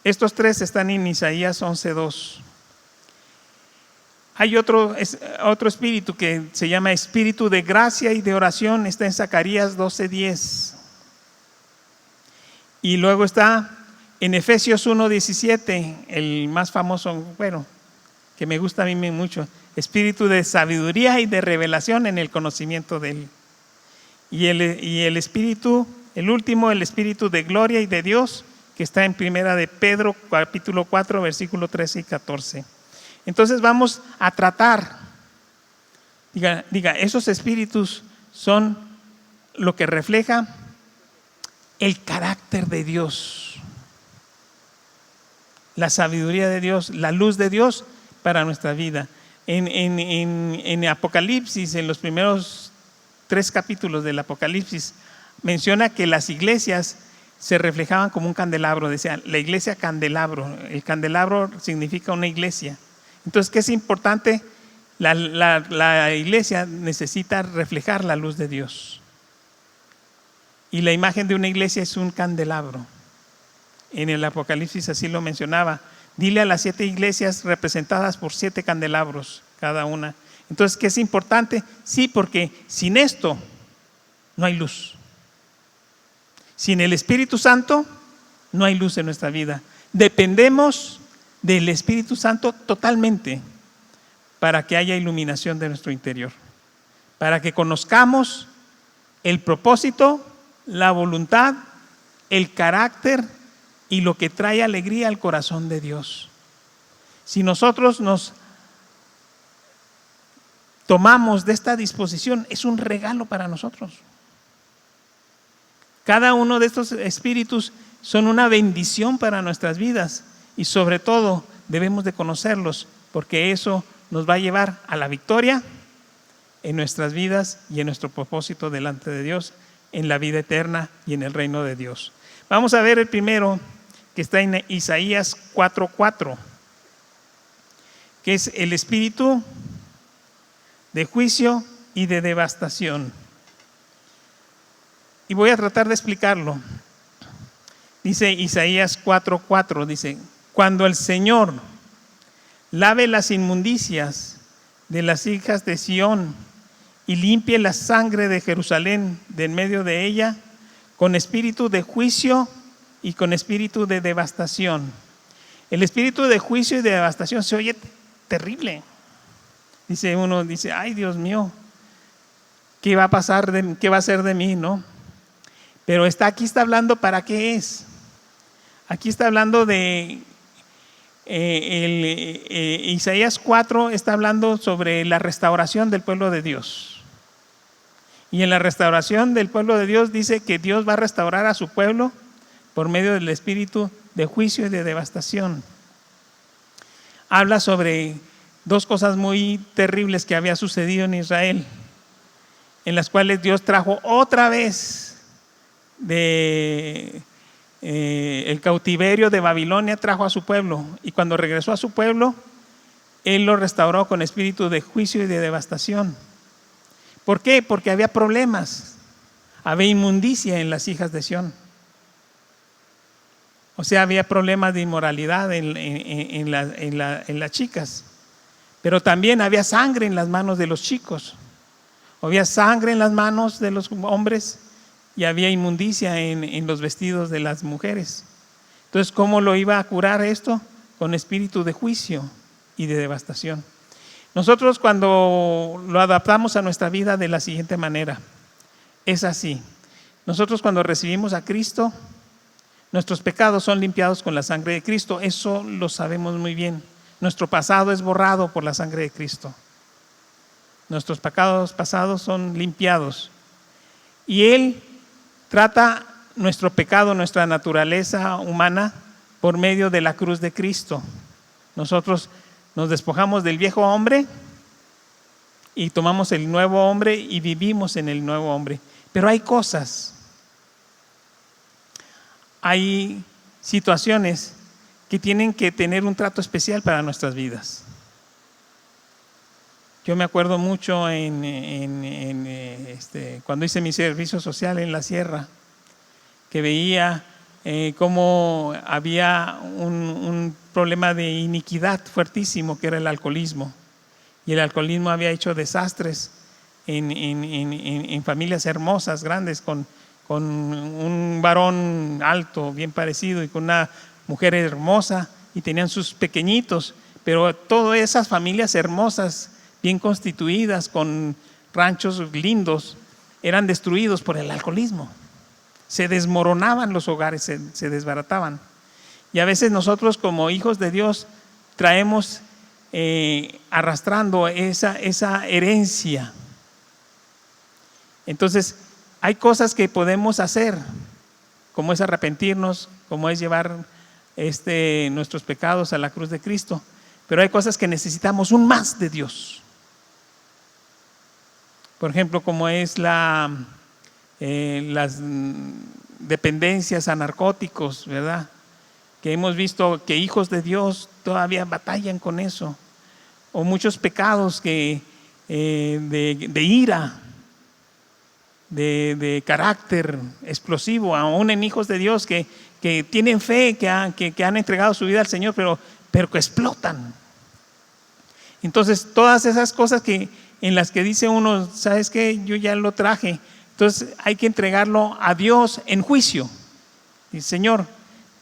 Estos 3 están en Isaías 11:2. Hay otro espíritu que se llama espíritu de gracia y de oración, está en Zacarías 12:10. Y luego está en Efesios 1:17, el más famoso, bueno, que me gusta a mí mucho, espíritu de sabiduría y de revelación en el conocimiento de Él. Y el espíritu, el último, el espíritu de gloria y de Dios, que está en Primera de Pedro, capítulo 4, versículo 13 y 14. Entonces vamos a tratar, diga, esos espíritus son lo que refleja el carácter de Dios, la sabiduría de Dios, la luz de Dios para nuestra vida. En Apocalipsis, en los primeros 3 capítulos del Apocalipsis, menciona que las iglesias se reflejaban como un candelabro, decía la iglesia candelabro. El candelabro significa una iglesia. Entonces, ¿qué es importante? La iglesia necesita reflejar la luz de Dios. Y la imagen de una iglesia es un candelabro. En el Apocalipsis así lo mencionaba. Dile a las 7 iglesias representadas por 7 candelabros cada una. Entonces, ¿qué es importante? Sí, porque sin esto no hay luz. Sin el Espíritu Santo no hay luz en nuestra vida. Dependemos del Espíritu Santo totalmente para que haya iluminación de nuestro interior, para que conozcamos el propósito, la voluntad, el carácter y lo que trae alegría al corazón de Dios. Si nosotros nos tomamos de esta disposición, es un regalo para nosotros. Cada uno de estos espíritus son una bendición para nuestras vidas. Y sobre todo debemos de conocerlos, porque eso nos va a llevar a la victoria en nuestras vidas y en nuestro propósito delante de Dios, en la vida eterna y en el reino de Dios. Vamos a ver el primero, que está en Isaías 4:4, que es el espíritu de juicio y de devastación. Y voy a tratar de explicarlo. Dice Isaías 4:4, dice: cuando el Señor lave las inmundicias de las hijas de Sión y limpie la sangre de Jerusalén de en medio de ella, con espíritu de juicio y con espíritu de devastación. El espíritu de juicio y de devastación se oye terrible. Uno dice, ay Dios mío, ¿qué va a pasar? ¿Qué va a ser de mí? ¿No? Pero aquí está hablando para qué es. Aquí está hablando de Isaías 4 está hablando sobre la restauración del pueblo de Dios. Y en la restauración del pueblo de Dios dice que Dios va a restaurar a su pueblo por medio del espíritu de juicio y de devastación. Habla sobre dos cosas muy terribles que había sucedido en Israel, en las cuales Dios trajo otra vez el cautiverio de Babilonia, trajo a su pueblo, y cuando regresó a su pueblo, Él lo restauró con espíritu de juicio y de devastación. ¿Por qué? Porque había problemas, había inmundicia en las hijas de Sión. O sea, había problemas de inmoralidad en las chicas, pero también había sangre en las manos de los chicos, había sangre en las manos de los hombres y había inmundicia en los vestidos de las mujeres. Entonces, ¿cómo lo iba a curar esto? Con espíritu de juicio y de devastación. Nosotros cuando lo adaptamos a nuestra vida de la siguiente manera, es así. Nosotros cuando recibimos a Cristo, nuestros pecados son limpiados con la sangre de Cristo, eso lo sabemos muy bien. Nuestro pasado es borrado por la sangre de Cristo. Nuestros pecados pasados son limpiados. Y Él trata nuestro pecado, nuestra naturaleza humana, por medio de la cruz de Cristo. Nosotros nos despojamos del viejo hombre y tomamos el nuevo hombre y vivimos en el nuevo hombre. Pero hay cosas, hay situaciones que tienen que tener un trato especial para nuestras vidas. Yo me acuerdo mucho cuando hice mi servicio social en la sierra, que veía cómo había un problema de iniquidad fuertísimo, que era el alcoholismo. Y el alcoholismo había hecho desastres en familias hermosas, grandes, con un varón alto, bien parecido, y con una mujer hermosa, y tenían sus pequeñitos, pero todas esas familias hermosas, bien constituidas, con ranchos lindos, eran destruidos por el alcoholismo. Se desmoronaban los hogares, se desbarataban. Y a veces nosotros como hijos de Dios traemos arrastrando esa herencia. Entonces hay cosas que podemos hacer, como es arrepentirnos, como es llevar nuestros pecados a la cruz de Cristo, pero hay cosas que necesitamos un más de Dios. Por ejemplo, como es las dependencias a narcóticos, ¿verdad? Que hemos visto que hijos de Dios todavía batallan con eso. O muchos pecados de ira, de carácter explosivo, aún en hijos de Dios que tienen fe, que han entregado su vida al Señor, pero que explotan. Entonces, todas esas cosas en las que dice uno, ¿sabes qué? Yo ya lo traje. Entonces hay que entregarlo a Dios en juicio. Dice, Señor,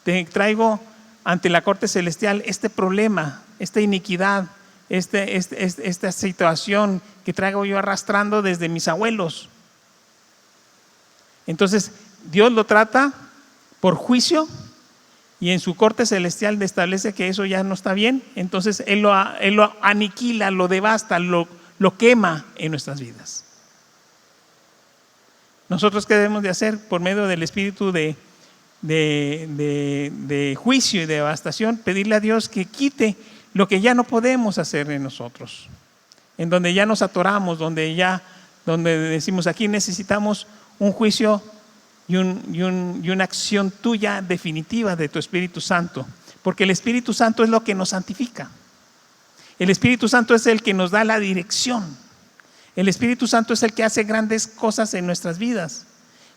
te traigo ante la corte celestial este problema, esta iniquidad, esta situación que traigo yo arrastrando desde mis abuelos. Entonces Dios lo trata por juicio y en su corte celestial establece que eso ya no está bien. Entonces Él lo aniquila, lo devasta, lo quema en nuestras vidas. ¿Nosotros qué debemos de hacer? Por medio del espíritu de juicio y de devastación, pedirle a Dios que quite lo que ya no podemos hacer en nosotros, en donde ya nos atoramos, donde decimos aquí necesitamos un juicio y una acción tuya definitiva de tu Espíritu Santo, porque el Espíritu Santo es lo que nos santifica. El Espíritu Santo es el que nos da la dirección. El Espíritu Santo es el que hace grandes cosas en nuestras vidas.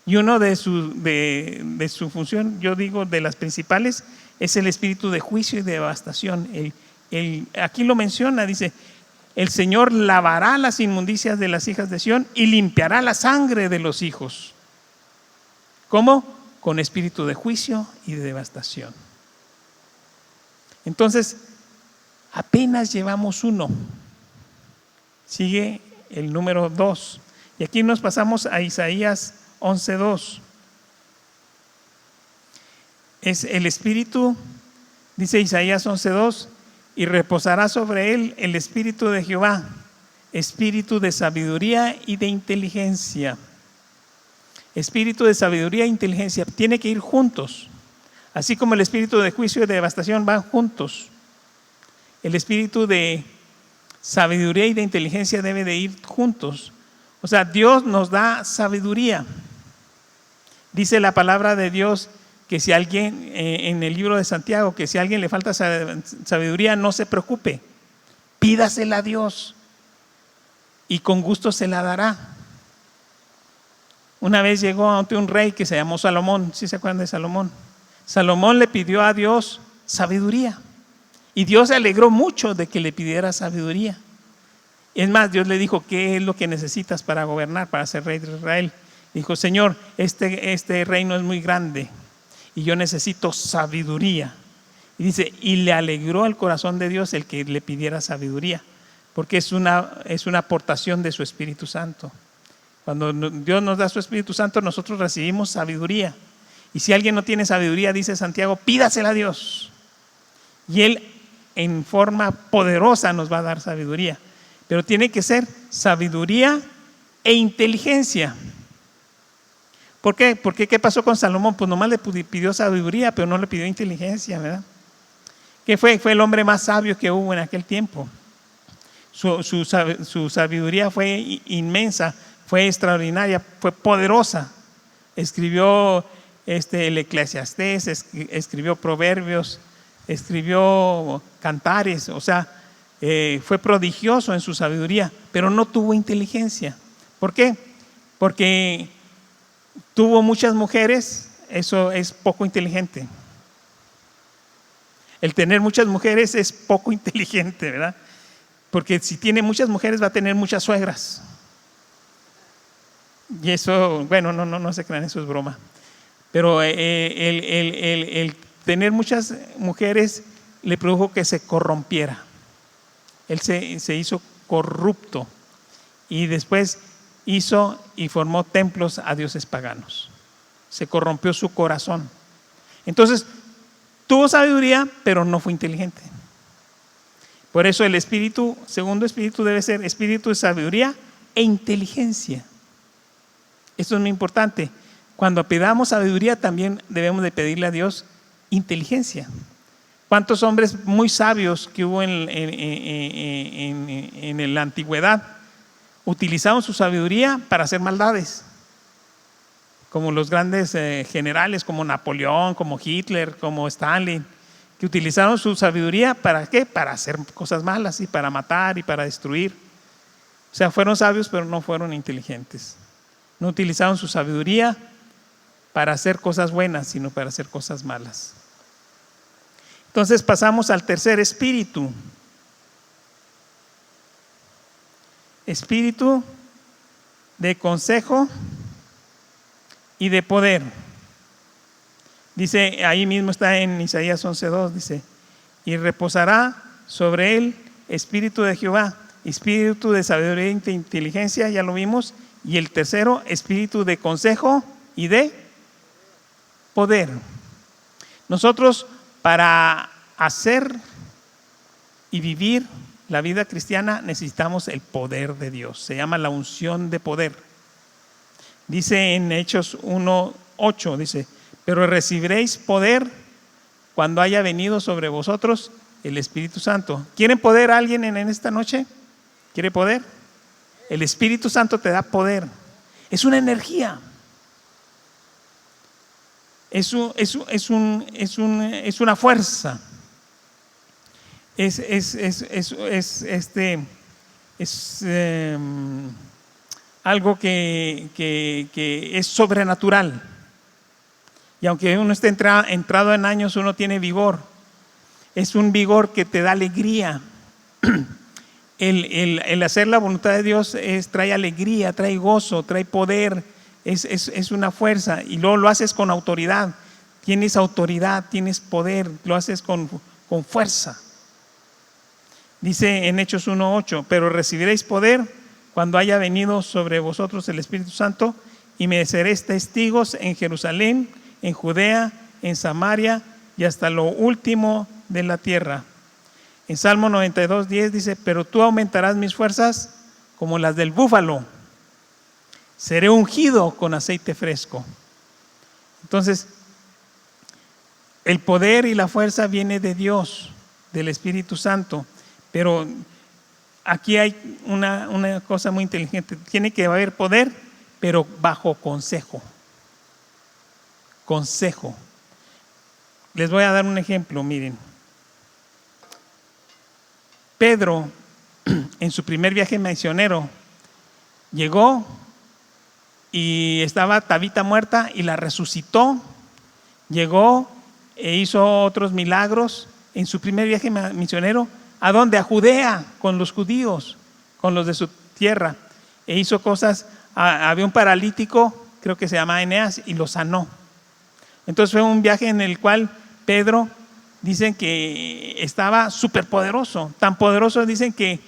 Y uno de su función, yo digo de las principales, es el espíritu de juicio y de devastación. Aquí lo menciona, dice, el Señor lavará las inmundicias de las hijas de Sión y limpiará la sangre de los hijos. ¿Cómo? Con espíritu de juicio y de devastación. Entonces, apenas llevamos uno. Sigue el número 2. Y aquí nos pasamos a Isaías 11:2. Es el espíritu, dice Isaías 11:2, y reposará sobre él el espíritu de Jehová, espíritu de sabiduría y de inteligencia. Espíritu de sabiduría e inteligencia tiene que ir juntos. Así como el espíritu de juicio y de devastación van juntos, el espíritu de sabiduría y de inteligencia debe de ir juntos. O sea, Dios nos da sabiduría. Dice la palabra de Dios que si alguien, en el libro de Santiago, que si a alguien le falta sabiduría, no se preocupe, pídasela a Dios y con gusto se la dará. Una vez llegó ante un rey que se llamó Salomón. ¿Sí se acuerdan de Salomón? Salomón le pidió a Dios sabiduría y Dios se alegró mucho de que le pidiera sabiduría. Es más, Dios le dijo: ¿qué es lo que necesitas para gobernar, para ser rey de Israel? Dijo: Señor, este reino es muy grande y yo necesito sabiduría. Y dice, y le alegró el corazón de Dios el que le pidiera sabiduría, porque es una aportación de su Espíritu Santo. Cuando Dios nos da su Espíritu Santo, nosotros recibimos sabiduría. Y si alguien no tiene sabiduría, dice Santiago, pídasela a Dios. Y Él en forma poderosa nos va a dar sabiduría. Pero tiene que ser sabiduría e inteligencia. ¿Por qué? Porque ¿qué pasó con Salomón? Pues nomás le pidió sabiduría, pero no le pidió inteligencia, ¿verdad? ¿Qué fue? Fue el hombre más sabio que hubo en aquel tiempo. Su sabiduría fue inmensa, fue extraordinaria, fue poderosa. Escribió el Eclesiastés, escribió Proverbios, escribió Cantares, o sea, fue prodigioso en su sabiduría, pero no tuvo inteligencia. ¿Por qué? Porque tuvo muchas mujeres, eso es poco inteligente. El tener muchas mujeres es poco inteligente, ¿verdad? Porque si tiene muchas mujeres va a tener muchas suegras. Y eso, bueno, no se crean, eso es broma. Pero el tener muchas mujeres le produjo que se corrompiera. Él se hizo corrupto y después hizo y formó templos a dioses paganos. Se corrompió su corazón. Entonces, tuvo sabiduría, pero no fue inteligente. Por eso el segundo espíritu debe ser espíritu de sabiduría e inteligencia. Esto es muy importante. Cuando pidamos sabiduría, también debemos de pedirle a Dios inteligencia. ¿Cuántos hombres muy sabios que hubo en la antigüedad utilizaron su sabiduría para hacer maldades? Como los grandes generales, como Napoleón, como Hitler, como Stalin, que utilizaron su sabiduría ¿para qué? Para hacer cosas malas y para matar y para destruir. O sea, fueron sabios, pero no fueron inteligentes. No utilizaron su sabiduría para hacer cosas buenas, sino para hacer cosas malas. Entonces pasamos al tercer espíritu. Espíritu de consejo y de poder. Dice, ahí mismo está en Isaías 11:2, dice, y reposará sobre él espíritu de Jehová, espíritu de sabiduría e inteligencia, ya lo vimos, y el tercero, espíritu de consejo y de poder. Nosotros, para hacer y vivir la vida cristiana, necesitamos el poder de Dios. Se llama la unción de poder. Dice en Hechos 1:8, dice, pero recibiréis poder cuando haya venido sobre vosotros el Espíritu Santo. ¿Quieren poder alguien en esta noche? ¿Quiere poder? El Espíritu Santo te da poder. Es una energía. Es una fuerza. Es algo que es sobrenatural. Y aunque uno esté entrado en años, uno tiene vigor. Es un vigor que te da alegría. El hacer la voluntad de Dios trae alegría, trae gozo, trae poder. Es una fuerza. Y luego lo haces con autoridad. Tienes autoridad, tienes poder. Lo haces con fuerza. Dice en Hechos 1:8, pero recibiréis poder cuando haya venido sobre vosotros el Espíritu Santo y me seréis testigos en Jerusalén, en Judea, en Samaria y hasta lo último de la tierra. En Salmo 92:10 dice, pero tú aumentarás mis fuerzas como las del búfalo. Seré ungido con aceite fresco. Entonces, el poder y la fuerza viene de Dios, del Espíritu Santo, pero aquí hay una cosa muy inteligente. Tiene que haber poder, pero bajo consejo. Consejo. Les voy a dar un ejemplo, miren. Pedro, en su primer viaje misionero, llegó y estaba Tabita muerta y la resucitó. Llegó e hizo otros milagros en su primer viaje misionero. ¿A dónde? A Judea, con los judíos, con los de su tierra. E hizo cosas. Había un paralítico, creo que se llama Eneas, y lo sanó. Entonces fue un viaje en el cual Pedro, dicen que estaba súper poderoso. Tan poderoso, dicen que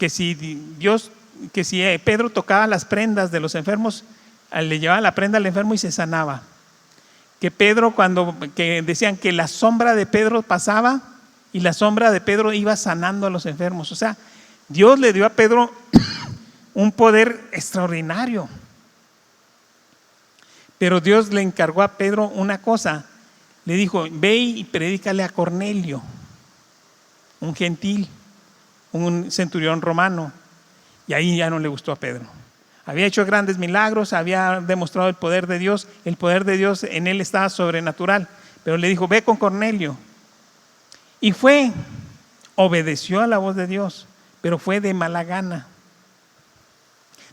si Pedro tocaba las prendas de los enfermos, le llevaba la prenda al enfermo y se sanaba. Que Pedro, que decían que la sombra de Pedro pasaba y la sombra de Pedro iba sanando a los enfermos. O sea, Dios le dio a Pedro un poder extraordinario. Pero Dios le encargó a Pedro una cosa. Le dijo: ve y predícale a Cornelio, un gentil, un centurión romano. Y ahí ya no le gustó a Pedro. Había hecho grandes milagros, había demostrado el poder de Dios. El poder de Dios en él estaba sobrenatural. Pero le dijo: ve con Cornelio. Y fue, obedeció a la voz de Dios, pero fue de mala gana.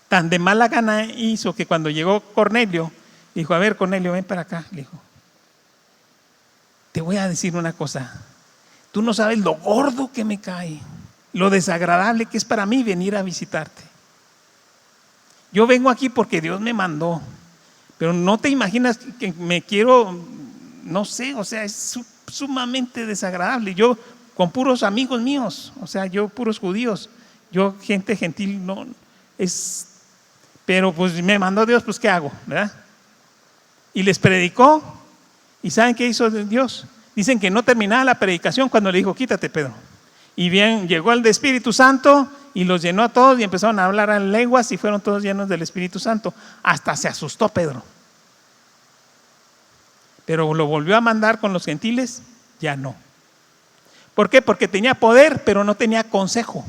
Tan de mala gana hizo que cuando llegó Cornelio, dijo: a ver, Cornelio, ven para acá. Le dijo: te voy a decir una cosa. Tú no sabes lo gordo que me cae, lo desagradable que es para mí venir a visitarte. Yo vengo aquí porque Dios me mandó, pero no te imaginas que me quiero, no sé, o sea, es sumamente desagradable. Yo con puros amigos míos, o sea, yo puros judíos, yo gente gentil, no es, pero pues me mandó Dios, pues ¿qué hago? ¿Verdad? Y les predicó. ¿Y saben qué hizo Dios? Dicen que no terminaba la predicación cuando le dijo: quítate, Pedro. Y bien, llegó el Espíritu Santo y los llenó a todos y empezaron a hablar en lenguas y fueron todos llenos del Espíritu Santo. Hasta se asustó Pedro. Pero lo volvió a mandar con los gentiles, ya no. ¿Por qué? Porque tenía poder, pero no tenía consejo.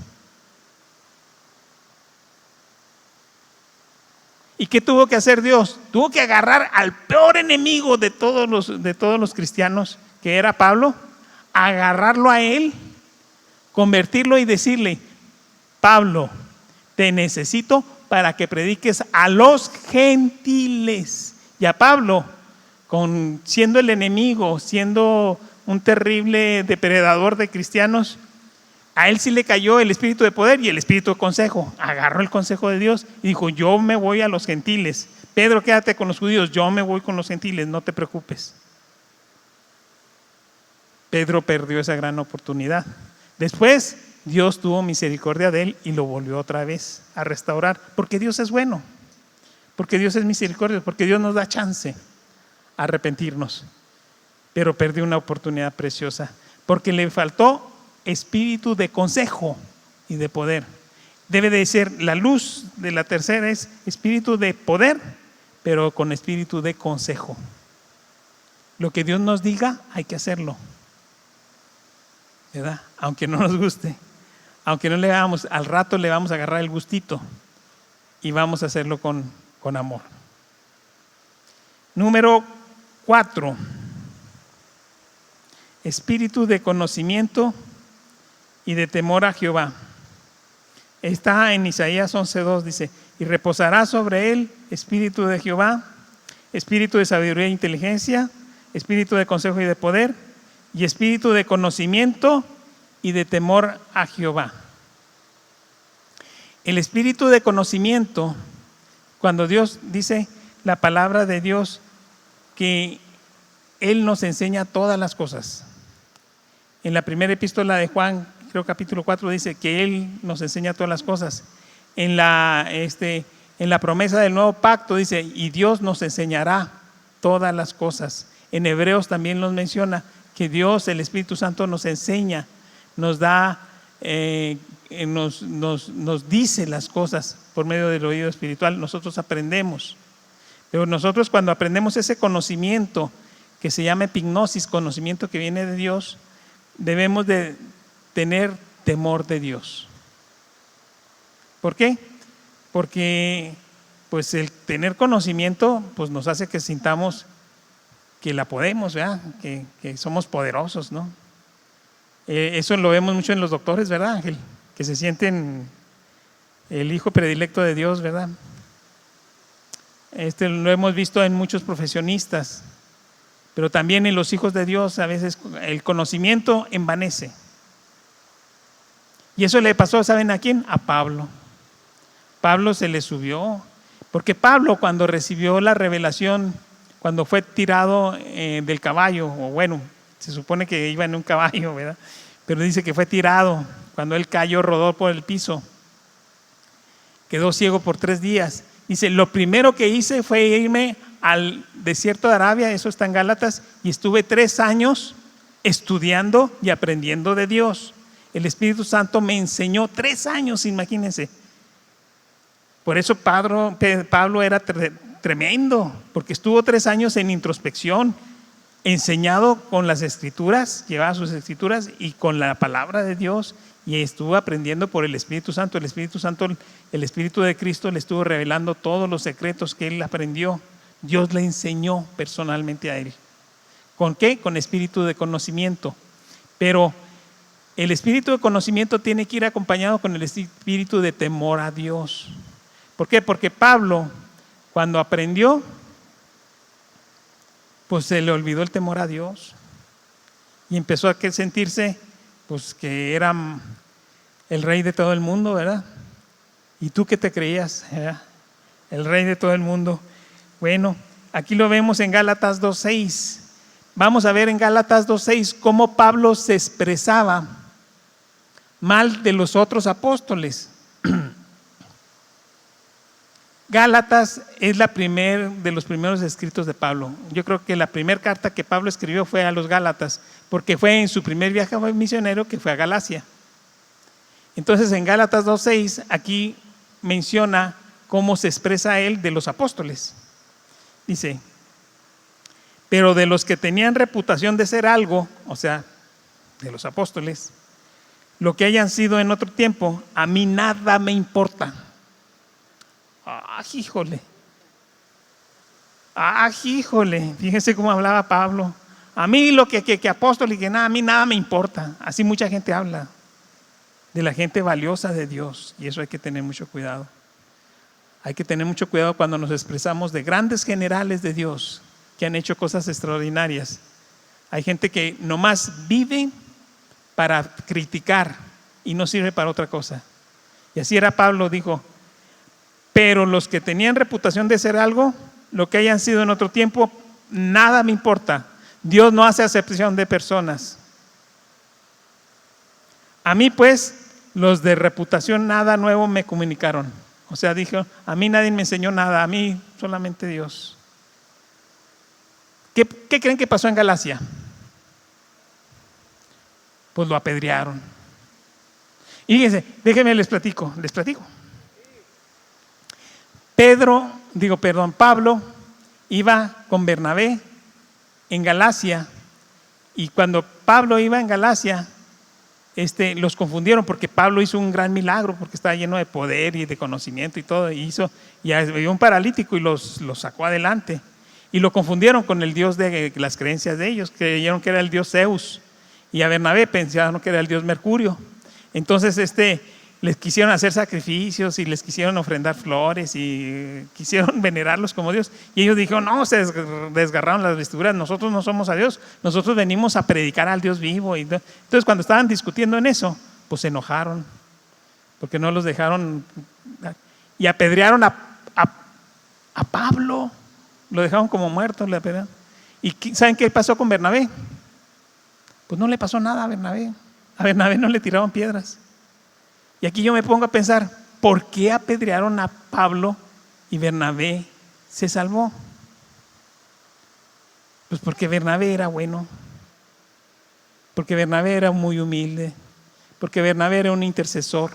¿Y qué tuvo que hacer Dios? Tuvo que agarrar al peor enemigo de todos los cristianos, que era Pablo, agarrarlo a él, convertirlo y decirle: Pablo, te necesito para que prediques a los gentiles. Y a Pablo, siendo el enemigo, siendo un terrible depredador de cristianos, a él sí le cayó el espíritu de poder y el espíritu de consejo. Agarró el consejo de Dios y dijo: yo me voy a los gentiles. Pedro, quédate con los judíos, yo me voy con los gentiles, no te preocupes. Pedro perdió esa gran oportunidad. Después Dios tuvo misericordia de él y lo volvió otra vez a restaurar, porque Dios es bueno, porque Dios es misericordioso, porque Dios nos da chance a arrepentirnos. Pero perdió una oportunidad preciosa, porque le faltó espíritu de consejo y de poder. Debe de ser la luz de la tercera, es espíritu de poder, pero con espíritu de consejo. Lo que Dios nos diga, hay que hacerlo, ¿verdad? Aunque no nos guste, aunque no le hagamos, al rato le vamos a agarrar el gustito y vamos a hacerlo con amor. Número 4, espíritu de conocimiento y de temor a Jehová. Está en Isaías 11:2, dice: y reposará sobre él espíritu de Jehová, espíritu de sabiduría e inteligencia, espíritu de consejo y de poder, y espíritu de conocimiento y de temor a Jehová. El espíritu de conocimiento, cuando Dios dice la palabra de Dios que Él nos enseña todas las cosas. En la primera epístola de Juan, creo capítulo 4, dice que Él nos enseña todas las cosas. En la promesa del nuevo pacto dice: y Dios nos enseñará todas las cosas. En Hebreos también nos menciona que Dios, el Espíritu Santo, nos enseña, nos da, nos dice las cosas por medio del oído espiritual. Nosotros aprendemos. Pero nosotros, cuando aprendemos ese conocimiento que se llama epignosis, conocimiento que viene de Dios, debemos de tener temor de Dios. ¿Por qué? Porque pues el tener conocimiento pues nos hace que sintamos que la podemos, ¿verdad? Que somos poderosos, ¿no? Eso lo vemos mucho en los doctores, ¿verdad, Ángel? Que se sienten el hijo predilecto de Dios, ¿verdad? Lo hemos visto en muchos profesionistas, pero también en los hijos de Dios. A veces el conocimiento envanece. Y eso le pasó, ¿saben a quién? A Pablo. Pablo se le subió, porque Pablo, cuando recibió la revelación, cuando fue tirado del caballo, o bueno, se supone que iba en un caballo, ¿verdad? Pero dice que fue tirado. Cuando él cayó, rodó por el piso, quedó ciego por 3 días. Dice, lo primero que hice fue irme al desierto de Arabia, eso está en Gálatas, y estuve 3 años estudiando y aprendiendo de Dios. El Espíritu Santo me enseñó 3 años, imagínense. Por eso Pablo era tremendo, porque estuvo 3 años en introspección, enseñado con las escrituras, llevaba sus escrituras y con la palabra de Dios, y estuvo aprendiendo por el Espíritu Santo. El Espíritu Santo, el Espíritu de Cristo le estuvo revelando todos los secretos que él aprendió. Dios le enseñó personalmente a él. ¿Con qué? Con espíritu de conocimiento. Pero el espíritu de conocimiento tiene que ir acompañado con el espíritu de temor a Dios. ¿Por qué? Porque Pablo, cuando aprendió, pues se le olvidó el temor a Dios y empezó a sentirse pues que era el rey de todo el mundo, ¿verdad? ¿Y tú qué te creías? ¿Verdad? El rey de todo el mundo. Bueno, aquí lo vemos en Gálatas 2:6. Vamos a ver en Gálatas 2:6 cómo Pablo se expresaba mal de los otros apóstoles. Gálatas es de los primeros escritos de Pablo. Yo creo que la primera carta que Pablo escribió fue a los Gálatas, porque fue en su primer viaje misionero que fue a Galacia. Entonces en Gálatas 2:6 aquí menciona cómo se expresa él de los apóstoles. Dice, pero de los que tenían reputación de ser algo, o sea, de los apóstoles, lo que hayan sido en otro tiempo, a mí nada me importa. Híjole. Híjole. Fíjense cómo hablaba Pablo. A mí lo que apóstol y que nada, a mí nada me importa. Así mucha gente habla de la gente valiosa de Dios, y eso hay que tener mucho cuidado. Hay que tener mucho cuidado cuando nos expresamos de grandes generales de Dios que han hecho cosas extraordinarias. Hay gente que nomás vive para criticar y no sirve para otra cosa. Y así era Pablo, dijo, pero los que tenían reputación de ser algo, lo que hayan sido en otro tiempo, nada me importa. Dios no hace acepción de personas. A mí pues, los de reputación nada nuevo me comunicaron. O sea, dijo, a mí nadie me enseñó nada, a mí solamente Dios. ¿Qué creen que pasó en Galacia? Pues lo apedrearon. Y fíjense, déjenme les platico. Pablo iba con Bernabé en Galacia, y cuando Pablo iba en Galacia, los confundieron porque Pablo hizo un gran milagro, porque estaba lleno de poder y de conocimiento y todo, y había un paralítico y los sacó adelante, y lo confundieron con el Dios de las creencias de ellos, creyeron que era el Dios Zeus, y a Bernabé pensaron que era el Dios Mercurio. Entonces les quisieron hacer sacrificios y les quisieron ofrendar flores y quisieron venerarlos como Dios, y ellos dijeron, no, se desgarraron las vestiduras, nosotros no somos a Dios, nosotros venimos a predicar al Dios vivo. Y entonces cuando estaban discutiendo en eso, pues se enojaron porque no los dejaron, y apedrearon a Pablo, lo dejaron como muerto, le apedrearon. ¿Y saben qué pasó con Bernabé? Pues no le pasó nada a Bernabé no le tiraron piedras. Y aquí yo me pongo a pensar, ¿por qué apedrearon a Pablo y Bernabé se salvó? Pues porque Bernabé era bueno, porque Bernabé era muy humilde, porque Bernabé era un intercesor,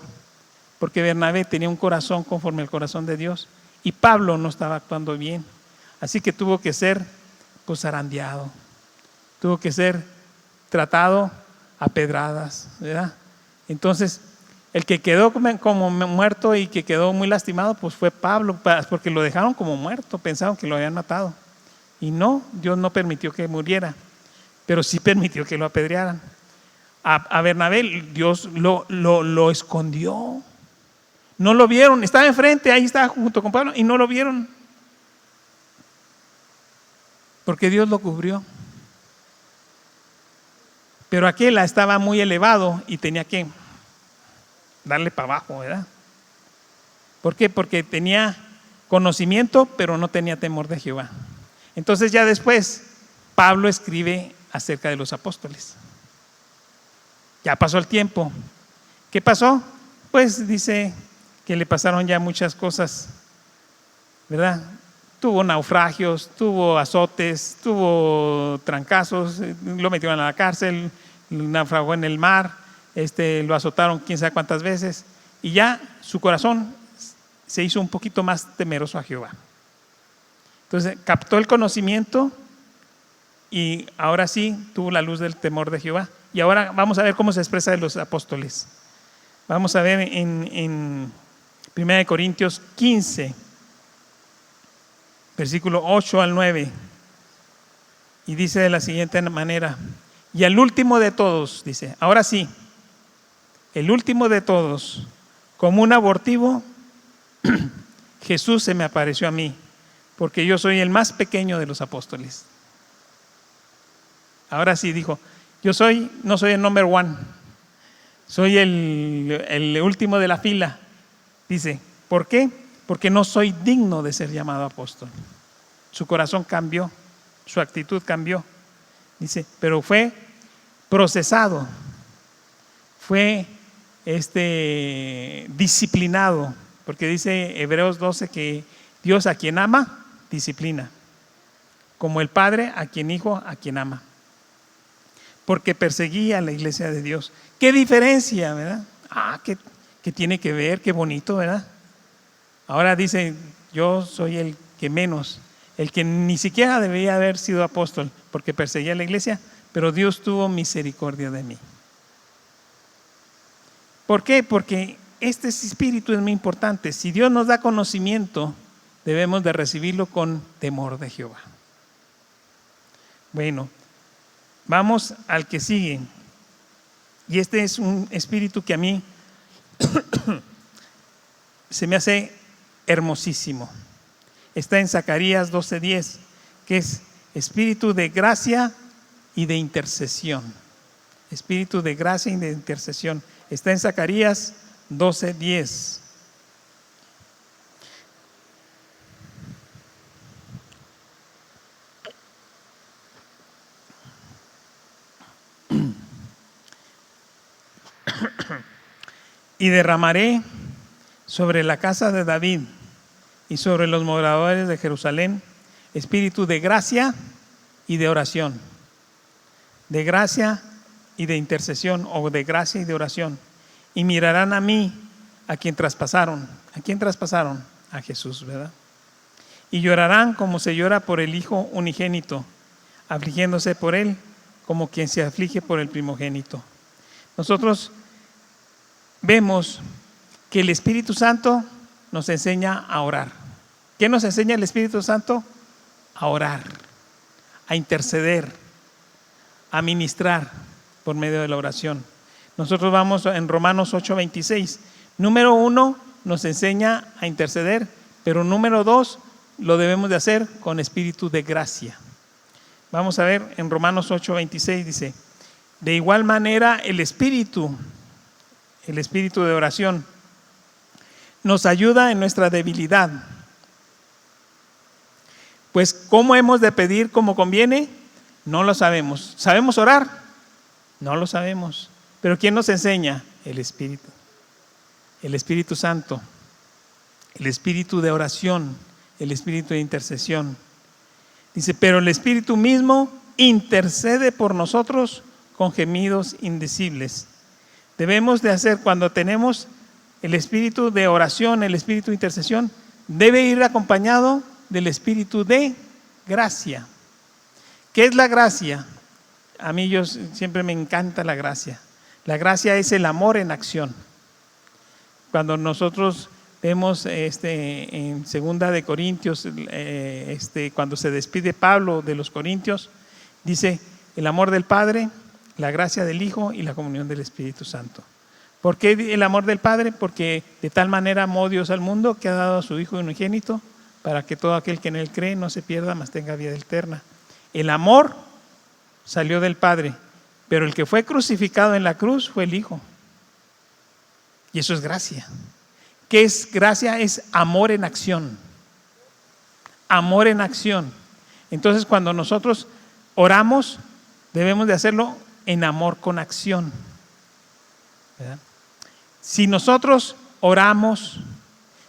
porque Bernabé tenía un corazón conforme al corazón de Dios, y Pablo no estaba actuando bien, así que tuvo que ser pues zarandeado. tuvo que ser tratado a pedradas, ¿verdad? Entonces, el que quedó como muerto y que quedó muy lastimado, pues fue Pablo, porque lo dejaron como muerto, pensaron que lo habían matado. Y no, Dios no permitió que muriera, pero sí permitió que lo apedrearan. A Bernabé Dios lo escondió. No lo vieron, estaba enfrente, ahí estaba junto con Pablo y no lo vieron. Porque Dios lo cubrió. Pero aquel estaba muy elevado y tenía que darle para abajo, ¿verdad? ¿Por qué? Porque tenía conocimiento, pero no tenía temor de Jehová. Entonces ya después Pablo escribe acerca de los apóstoles. Ya pasó el tiempo. ¿Qué pasó? Pues dice que le pasaron ya muchas cosas, ¿verdad? Tuvo naufragios, tuvo azotes, tuvo trancazos, lo metieron a la cárcel, naufragó en el mar, lo azotaron quién sabe cuántas veces, y ya su corazón se hizo un poquito más temeroso a Jehová. Entonces captó el conocimiento y ahora sí tuvo la luz del temor de Jehová. Y ahora vamos a ver cómo se expresa de los apóstoles. Vamos a ver en 1 Corintios 15, versículo 8 al 9. Y dice de la siguiente manera: y al último de todos, dice, ahora sí, el último de todos, como un abortivo, Jesús se me apareció a mí, porque yo soy el más pequeño de los apóstoles. Ahora sí dijo, no soy el number one, soy el último de la fila. Dice, ¿por qué? Porque no soy digno de ser llamado apóstol. Su corazón cambió, su actitud cambió. Dice, pero fue procesado, fue disciplinado, porque dice Hebreos 12 que Dios a quien ama, disciplina, como el Padre a quien Hijo, a quien ama. Porque perseguía a la iglesia de Dios. ¿Qué diferencia, verdad? ¿Qué tiene que ver? Qué bonito, ¿verdad? Ahora dice, yo soy el que menos, el que ni siquiera debería haber sido apóstol, porque perseguía a la iglesia, pero Dios tuvo misericordia de mí. ¿Por qué? Porque este espíritu es muy importante. Si Dios nos da conocimiento, debemos de recibirlo con temor de Jehová. Bueno, vamos al que sigue. Y este es un espíritu que a mí se me hace hermosísimo. Está en Zacarías 12:10, que es espíritu de gracia y de intercesión. Espíritu de gracia y de intercesión. Está en Zacarías 12:10. Y derramaré sobre la casa de David y sobre los moradores de Jerusalén espíritu de gracia y de oración, de gracia y de intercesión, o de gracia y de oración, y mirarán a mí, a quien traspasaron. ¿A quién traspasaron? A Jesús, ¿verdad? Y llorarán como se llora por el hijo unigénito, afligiéndose por él como quien se aflige por el primogénito. Nosotros vemos que el Espíritu Santo nos enseña a orar. ¿Qué nos enseña el Espíritu Santo? A orar, a interceder, a ministrar por medio de la oración. Nosotros vamos en Romanos 8:26. Número 1, nos enseña a interceder, pero número 2, lo debemos de hacer con espíritu de gracia. Vamos a ver en Romanos 8:26, dice, de igual manera el espíritu de oración nos ayuda en nuestra debilidad. Pues ¿cómo hemos de pedir como conviene? No lo sabemos. ¿Sabemos orar? No lo sabemos. ¿Pero quién nos enseña? El Espíritu Santo, el espíritu de oración, el espíritu de intercesión. Dice, pero el Espíritu mismo intercede por nosotros con gemidos indecibles. Debemos de hacer, cuando tenemos el espíritu de oración, el espíritu de intercesión, debe ir acompañado del espíritu de gracia. ¿Qué es la gracia? a mí siempre me encanta la gracia. La gracia es el amor en acción. Cuando nosotros vemos en 2 de Corintios, cuando se despide Pablo de los Corintios, dice el amor del Padre, la gracia del Hijo y la comunión del Espíritu Santo. ¿Por qué el amor del Padre? Porque de tal manera amó Dios al mundo que ha dado a su Hijo unigénito para que todo aquel que en Él cree no se pierda, mas tenga vida eterna. El amor salió del Padre, pero el que fue crucificado en la cruz fue el Hijo. Y eso es gracia. ¿Qué es gracia? Es amor en acción. Amor en acción. Entonces, cuando nosotros oramos, debemos de hacerlo en amor con acción, ¿verdad? Si nosotros oramos,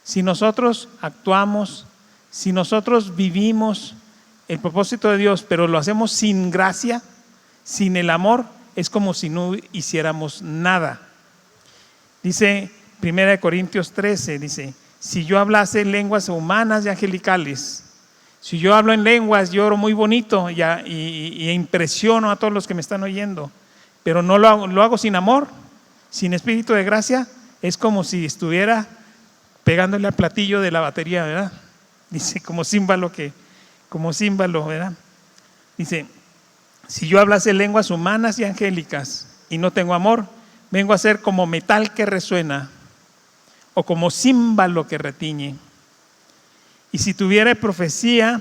si nosotros actuamos, si nosotros vivimos el propósito de Dios, pero lo hacemos sin gracia, sin el amor, es como si no hiciéramos nada. Dice 1 Corintios 13, dice, si yo hablase lenguas humanas y angelicales, si yo hablo en lenguas, yo oro muy bonito y impresiono a todos los que me están oyendo, pero no lo hago sin amor, sin espíritu de gracia, es como si estuviera pegándole al platillo de la batería, ¿verdad? Dice, como címbalo, ¿verdad? Dice, si yo hablase lenguas humanas y angélicas y no tengo amor, vengo a ser como metal que resuena o como címbalo que retiñe. Y si tuviera profecía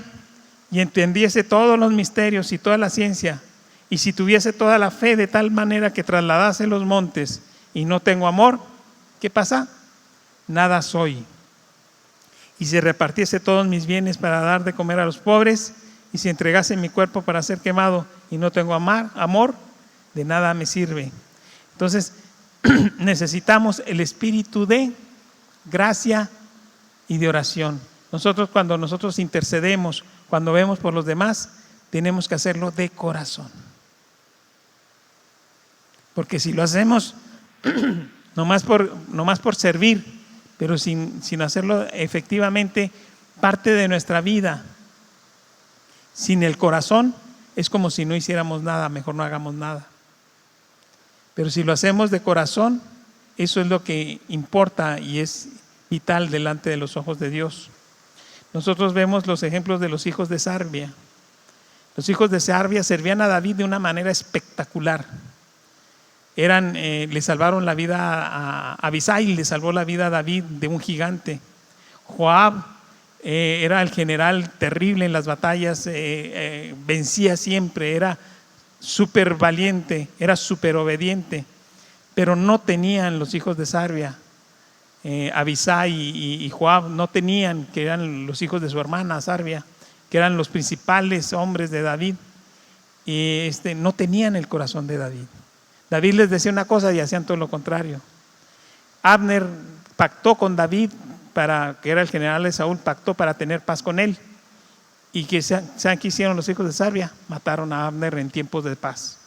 y entendiese todos los misterios y toda la ciencia, y si tuviese toda la fe de tal manera que trasladase los montes y no tengo amor, ¿qué pasa? Nada soy. Y si repartiese todos mis bienes para dar de comer a los pobres, y si entregase mi cuerpo para ser quemado y no tengo amor, de nada me sirve. Entonces, necesitamos el espíritu de gracia y de oración. Cuando nosotros intercedemos, cuando vemos por los demás, tenemos que hacerlo de corazón. Porque si lo hacemos nomás por servir, pero sin hacerlo efectivamente parte de nuestra vida, sin el corazón, es como si no hiciéramos nada, mejor no hagamos nada. Pero si lo hacemos de corazón, eso es lo que importa y es vital delante de los ojos de Dios. Nosotros vemos los ejemplos de los hijos de Sarbia. Los hijos de Sarbia servían a David de una manera espectacular. Le salvaron la vida a Abisai, le salvó la vida a David de un gigante. Joab era el general terrible en las batallas, vencía siempre, era súper valiente, era súper obediente, pero no tenían los hijos de Sarbia. Abisai y Joab no tenían, que eran los hijos de su hermana Sarbia, que eran los principales hombres de David, y no tenían el corazón de David. David les decía una cosa y hacían todo lo contrario. Abner pactó con David, que era el general de Saúl, pactó para tener paz con él. ¿Y saben qué hicieron los hijos de Sarbia? Mataron a Abner en tiempos de paz.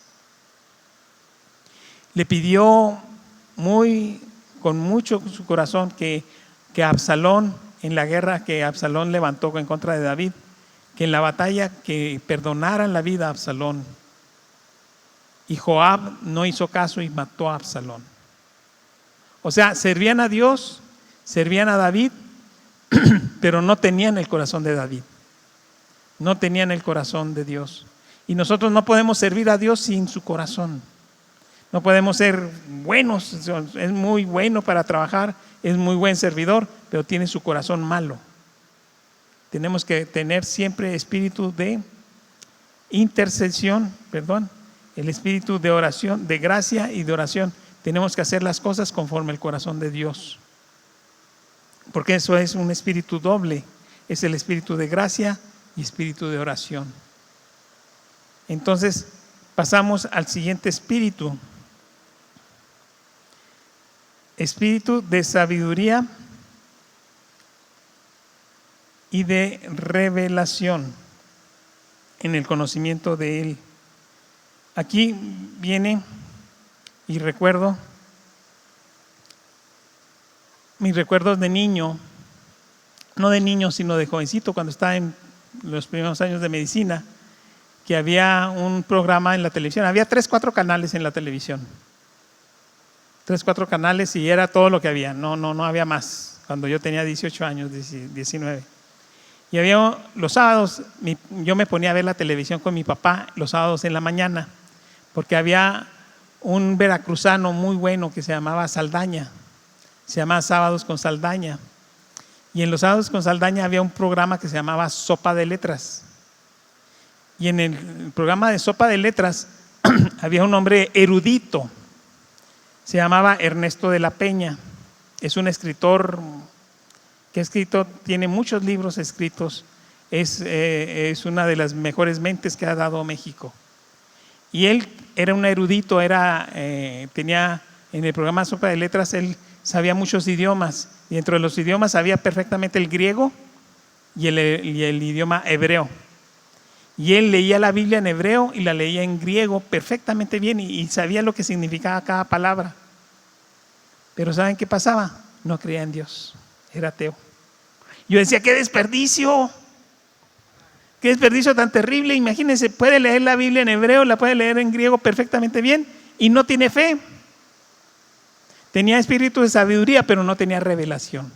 Le pidió con mucho su corazón que Absalón, en la guerra que Absalón levantó en contra de David, que en la batalla que perdonaran la vida a Absalón. Y Joab no hizo caso y mató a Absalón. O sea, servían a Dios, servían a David, pero no tenían el corazón de David. No tenían el corazón de Dios. Y nosotros no podemos servir a Dios sin su corazón. No podemos ser buenos, es muy bueno para trabajar, es muy buen servidor, pero tiene su corazón malo. Tenemos que tener siempre espíritu de intercesión, el espíritu de oración, de gracia y de oración. Tenemos que hacer las cosas conforme al corazón de Dios. Porque eso es un espíritu doble, es el espíritu de gracia y espíritu de oración. Entonces, pasamos al siguiente espíritu. Espíritu de sabiduría y de revelación en el conocimiento de Él. Aquí viene y recuerdo mis recuerdos de niño, no de niño sino de jovencito, cuando estaba en los primeros años de medicina, que había un programa en la televisión. Había 3, 4 canales en la televisión. 3, 4 canales y era todo lo que había. No había más. Cuando yo tenía 18 años, 19. Y había los sábados, yo me ponía a ver la televisión con mi papá los sábados en la mañana, porque había un veracruzano muy bueno que se llamaba Saldaña. Se llamaba Sábados con Saldaña. Y en los Sábados con Saldaña había un programa que se llamaba Sopa de Letras. Y en el programa de Sopa de Letras había un hombre erudito, se llamaba Ernesto de la Peña. Es un escritor que ha escrito, tiene muchos libros escritos, es una de las mejores mentes que ha dado México. Y él era un erudito, tenía en el programa Sopa de Letras, él sabía muchos idiomas, y dentro de los idiomas sabía perfectamente el griego y el idioma hebreo. Y él leía la Biblia en hebreo y la leía en griego perfectamente bien y sabía lo que significaba cada palabra. Pero ¿saben qué pasaba? No creía en Dios, era ateo. Yo decía, ¡qué desperdicio! ¡Qué desperdicio tan terrible! Imagínense, puede leer la Biblia en hebreo, la puede leer en griego perfectamente bien y no tiene fe. Tenía espíritu de sabiduría, pero no tenía revelación.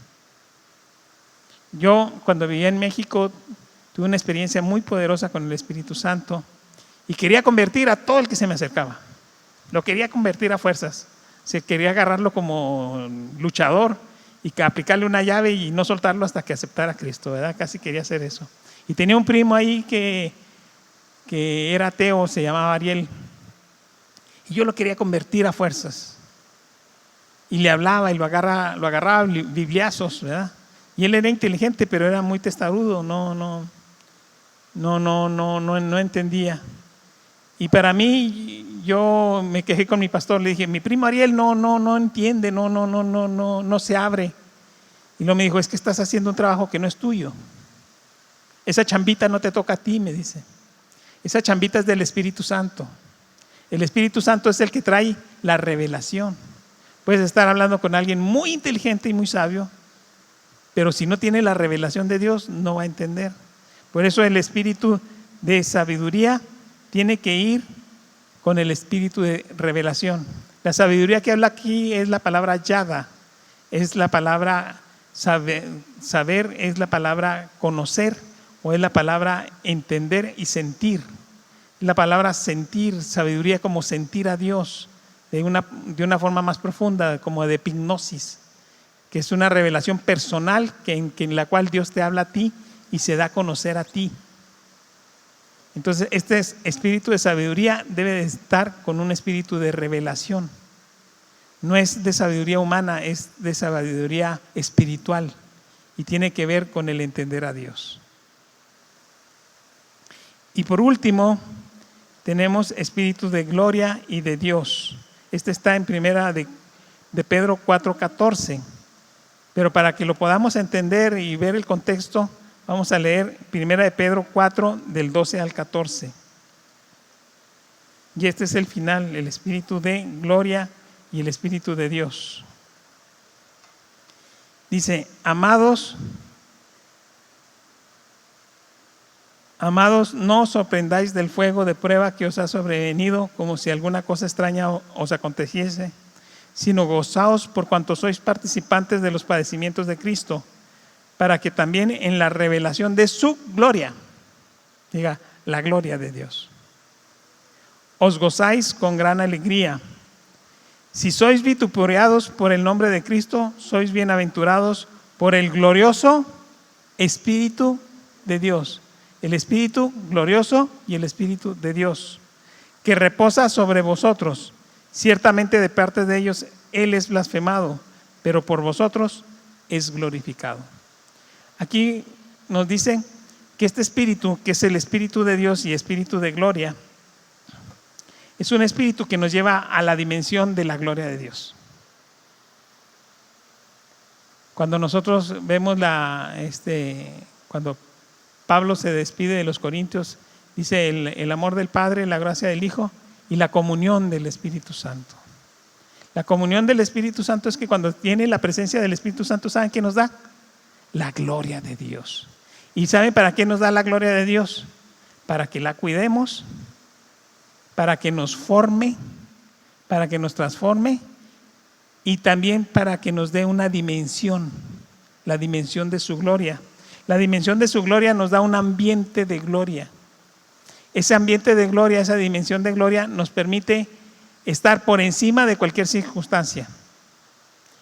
Yo, cuando vivía en México, tuve una experiencia muy poderosa con el Espíritu Santo y quería convertir a todo el que se me acercaba. Lo quería convertir a fuerzas. Quería agarrarlo como luchador y aplicarle una llave y no soltarlo hasta que aceptara a Cristo, ¿verdad? Casi quería hacer eso. Y tenía un primo ahí que era ateo, se llamaba Ariel. Y yo lo quería convertir a fuerzas. Y le hablaba y lo agarraba bibliazos, ¿verdad? Y él era inteligente, pero era muy testarudo, no entendía. Y para mí, yo me quejé con mi pastor, le dije, mi primo Ariel no entiende, no se abre. Y luego me dijo, es que estás haciendo un trabajo que no es tuyo. Esa chambita no te toca a ti, me dice. Esa chambita es del Espíritu Santo. El Espíritu Santo es el que trae la revelación. Puedes estar hablando con alguien muy inteligente y muy sabio, pero si no tiene la revelación de Dios, no va a entender. Por eso el espíritu de sabiduría tiene que ir con el espíritu de revelación. La sabiduría que habla aquí es la palabra yada, es la palabra saber, es la palabra conocer o es la palabra entender y sentir. La palabra sentir, sabiduría como sentir a Dios de una forma más profunda, como de epignosis, que es una revelación personal en la cual Dios te habla a ti y se da a conocer a ti. Entonces, este espíritu de sabiduría debe de estar con un espíritu de revelación. No es de sabiduría humana, es de sabiduría espiritual y tiene que ver con el entender a Dios. Y por último, tenemos espíritu de gloria y de Dios. Este está en primera de Pedro 4:14. Pero para que lo podamos entender y ver el contexto, vamos a leer primera de Pedro 4, del 12 al 14. Y este es el final, el espíritu de gloria y el espíritu de Dios. Dice, amados, no os sorprendáis del fuego de prueba que os ha sobrevenido, como si alguna cosa extraña os aconteciese, sino gozaos por cuanto sois participantes de los padecimientos de Cristo, para que también en la revelación de su gloria, diga, la gloria de Dios, os gozáis con gran alegría. Si sois vituperados por el nombre de Cristo, sois bienaventurados por el glorioso Espíritu de Dios. El Espíritu glorioso y el Espíritu de Dios, que reposa sobre vosotros. Ciertamente de parte de ellos Él es blasfemado, pero por vosotros es glorificado. Aquí nos dicen que este espíritu, que es el Espíritu de Dios y Espíritu de gloria, es un espíritu que nos lleva a la dimensión de la gloria de Dios. Cuando nosotros vemos cuando Pablo se despide de los corintios, dice el amor del Padre, la gracia del Hijo y la comunión del Espíritu Santo. La comunión del Espíritu Santo es que cuando tiene la presencia del Espíritu Santo, ¿saben qué nos da? La gloria de Dios. ¿Y saben para qué nos da la gloria de Dios? para que la cuidemos, para que nos forme, para que nos transforme y también para que nos dé una dimensión, la dimensión de su gloria. La dimensión de su gloria nos da un ambiente de gloria. Ese ambiente de gloria, esa dimensión de gloria nos permite estar por encima de cualquier circunstancia,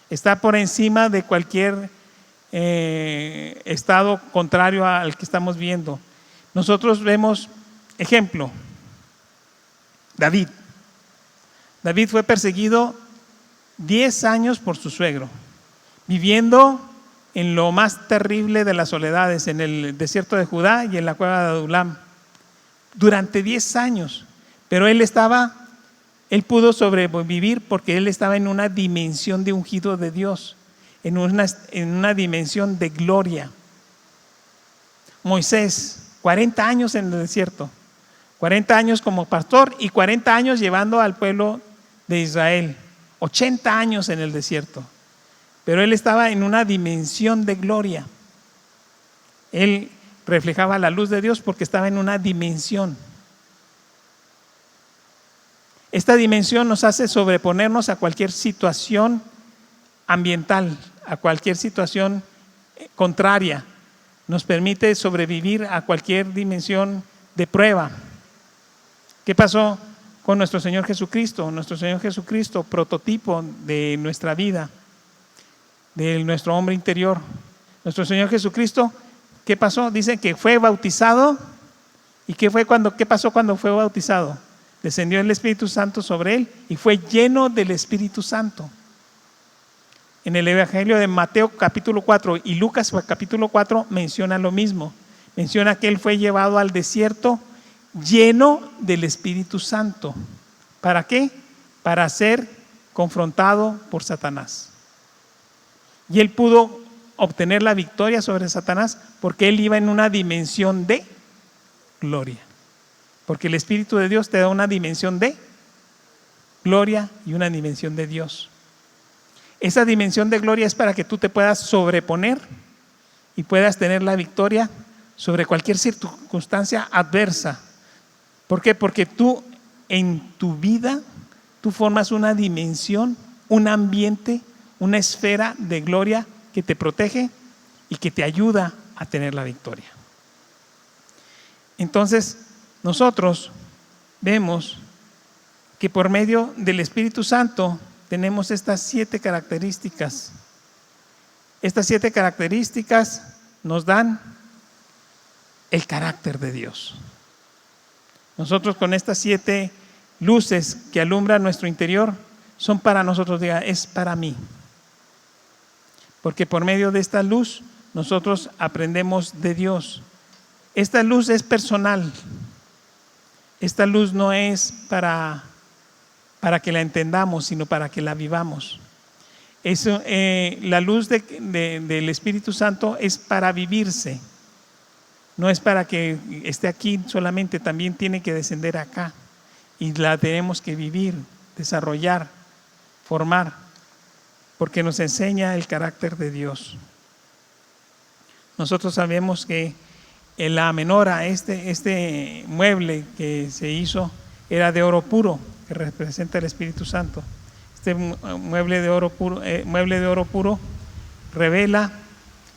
estar por encima de cualquier estado contrario al que estamos viendo. Nosotros vemos, ejemplo, David. David fue perseguido 10 años por su suegro, viviendo en lo más terrible de las soledades, en el desierto de Judá y en la cueva de Adulam, durante 10 años. Pero él pudo sobrevivir porque él estaba en una dimensión de ungido de Dios, en una dimensión de gloria. Moisés, 40 años en el desierto, 40 años como pastor y 40 años llevando al pueblo de Israel, 80 años en el desierto. Pero él estaba en una dimensión de gloria. Él reflejaba la luz de Dios porque estaba en una dimensión. Esta dimensión nos hace sobreponernos a cualquier situación ambiental, a cualquier situación contraria. Nos permite sobrevivir a cualquier dimensión de prueba. ¿Qué pasó con nuestro Señor Jesucristo? Nuestro Señor Jesucristo, prototipo de nuestra vida, de nuestro hombre interior. Nuestro Señor Jesucristo, ¿qué pasó? Dice que fue bautizado. ¿Y qué pasó cuando fue bautizado? Descendió el Espíritu Santo sobre él y fue lleno del Espíritu Santo. En el Evangelio de Mateo capítulo 4 y Lucas capítulo 4 menciona lo mismo. Menciona que él fue llevado al desierto lleno del Espíritu Santo. ¿Para qué? Para ser confrontado por Satanás. Y él pudo obtener la victoria sobre Satanás porque él iba en una dimensión de gloria. Porque el Espíritu de Dios te da una dimensión de gloria y una dimensión de Dios. Esa dimensión de gloria es para que tú te puedas sobreponer y puedas tener la victoria sobre cualquier circunstancia adversa. ¿Por qué? Porque tú en tu vida, tú formas una dimensión, un ambiente, una esfera de gloria que te protege y que te ayuda a tener la victoria. Entonces, nosotros vemos que por medio del Espíritu Santo tenemos estas 7 características. Estas 7 características nos dan el carácter de Dios. Nosotros con estas 7 luces que alumbran nuestro interior son para nosotros, es para mí. Porque por medio de esta luz nosotros aprendemos de Dios. Esta luz es personal. Esta luz no es para que la entendamos, sino para que la vivamos. La luz del Espíritu Santo es para vivirse. No es para que esté aquí solamente, también tiene que descender acá. Y la tenemos que vivir, desarrollar, formar, porque nos enseña el carácter de Dios. Nosotros sabemos que en la menora, este mueble que se hizo era de oro puro, que representa el Espíritu Santo. Este mueble de oro puro revela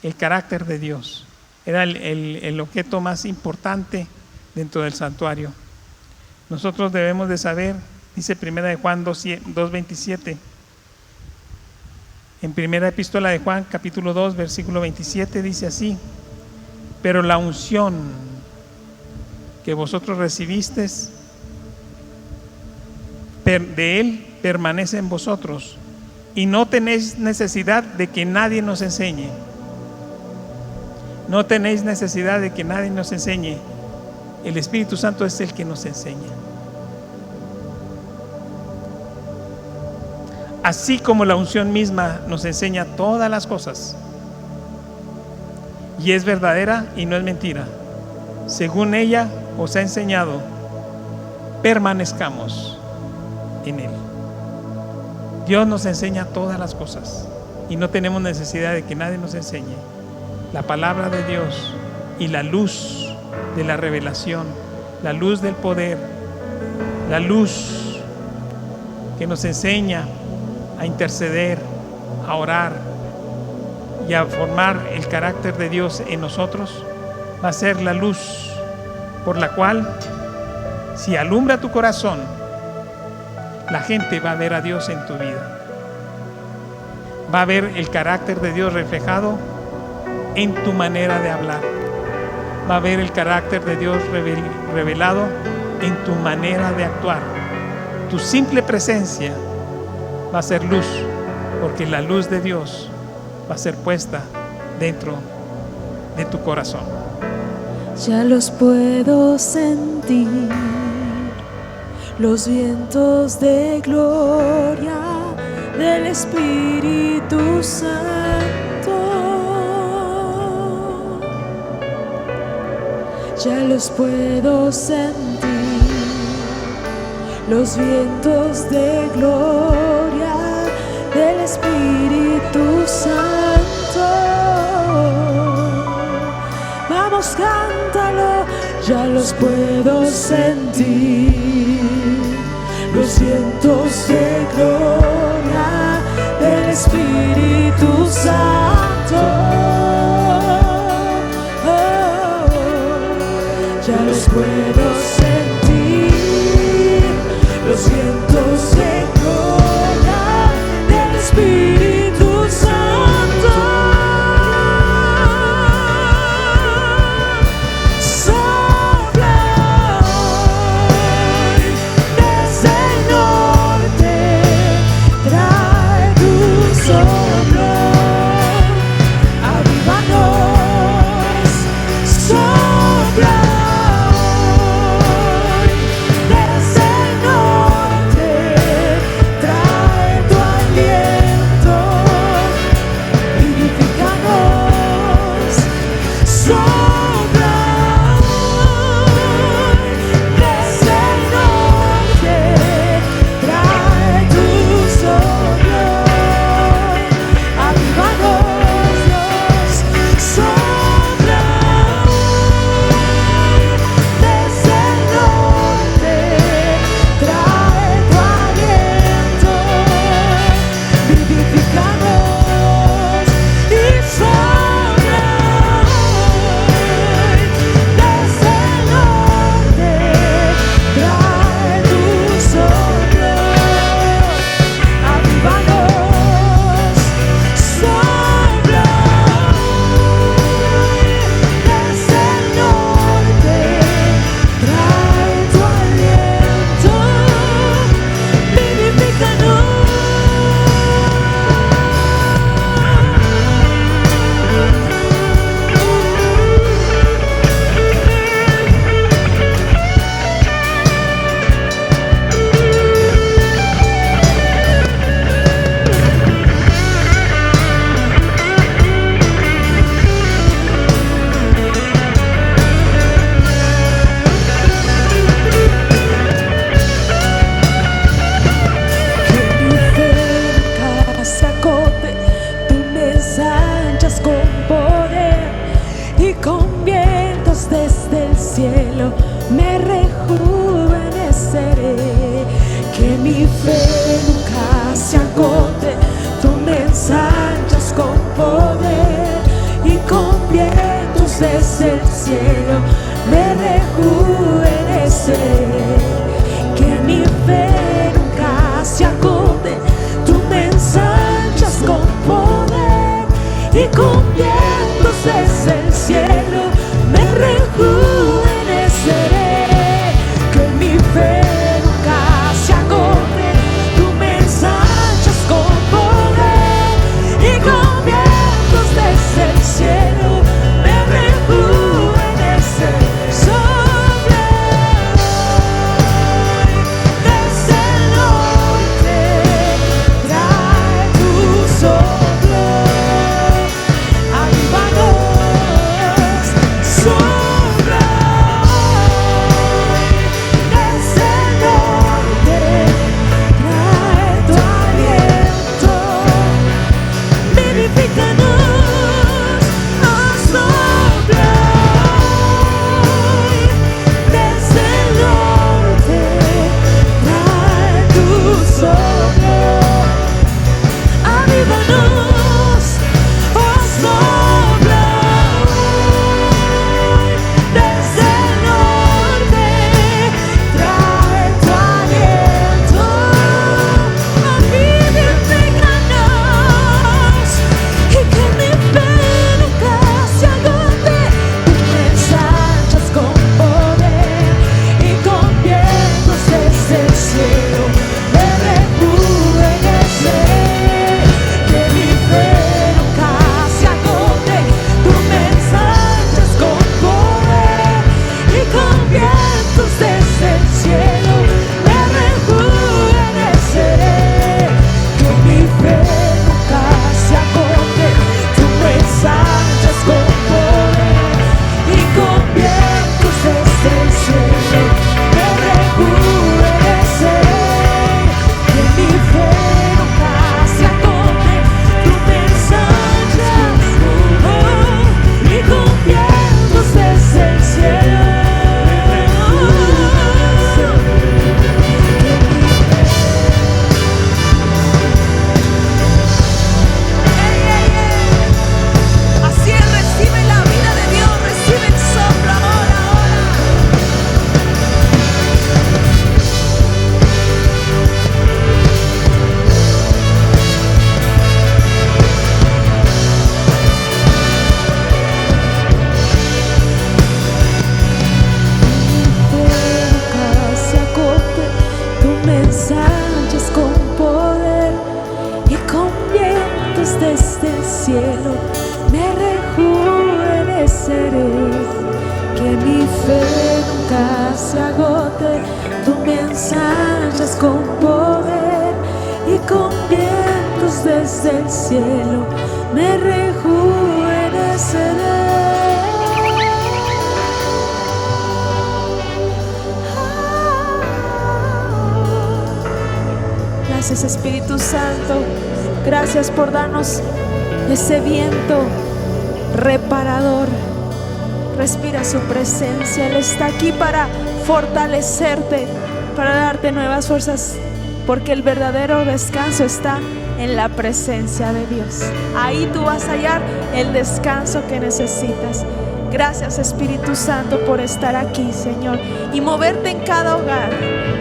el carácter de Dios. Era el objeto más importante dentro del santuario. Nosotros debemos de saber, dice 1 de Juan 2:27. En primera epístola de Juan, capítulo 2, versículo 27, dice así: pero la unción que vosotros recibisteis de Él permanece en vosotros y no tenéis necesidad de que nadie nos enseñe. No tenéis necesidad de que nadie nos enseñe. El Espíritu Santo es el que nos enseña. Así como la unción misma nos enseña todas las cosas y es verdadera y no es mentira, según ella os ha enseñado, permanezcamos en Él. Dios nos enseña todas las cosas y no tenemos necesidad de que nadie nos enseñe. La palabra de Dios y la luz de la revelación, la luz del poder, la luz que nos enseña a interceder, a orar y a formar el carácter de Dios en nosotros, va a ser la luz por la cual, si alumbra tu corazón, la gente va a ver a Dios en tu vida. Va a ver el carácter de Dios reflejado en tu manera de hablar. Va a ver el carácter de Dios revelado en tu manera de actuar. Tu simple presencia va a ser luz, porque la luz de Dios va a ser puesta dentro de tu corazón.
Ya los puedo sentir, los vientos de gloria del Espíritu Santo. Ya los puedo sentir, los vientos de gloria del Espíritu Santo. Vamos, cántalo. Ya los puedo sentir, los vientos de gloria del Espíritu Santo. Ya los puedo sentir, los vientos de gloria del Espíritu Santo. Sopla hoy desde el norte, trae tu soplo, avívanos. Sopla hoy desde el norte, trae tu aliento, vivifícanos. Sopla hoy desde el norte, trae tu soplo, avívanos, Dios. Sopla hoy desde el norte, trae tu aliento, vivifícanos. Y sopla hoy desde el norte, trae tu soplo, avívanos. Sopla hoy desde el norte, trae tu aliento, vivifícanos. Que mi fe nunca se agote, tú me ensanchas con poder y con vientos desde el cielo me rejuveneceré. Que mi fe nunca se agote, tú me ensanchas con poder y con vientos desde el cielo me rejuveneceré. Que mi fe nunca se agote, tú me ensanchas con poder y con vientos desde el cielo me rejuveneceré. Que mi fe nunca se agote, tú me ensanchas con poder y con vientos desde el cielo me rejuveneceré. Sopla hoy desde el norte, trae tu soplo, avívanos. desde el cielo, me rejuveneceré. Que mi fe nunca se agote, tú me ensanchas con poder y con vientos desde el cielo me rejuveneceré.
Gracias, Espíritu Santo. Gracias por darnos ese viento reparador. Respira su presencia. Él está aquí para fortalecerte, para darte nuevas fuerzas, porque el verdadero descanso está en la presencia de Dios. Ahí tú vas a hallar el descanso que necesitas. Gracias, Espíritu Santo, por estar aquí, Señor, y moverte en cada hogar,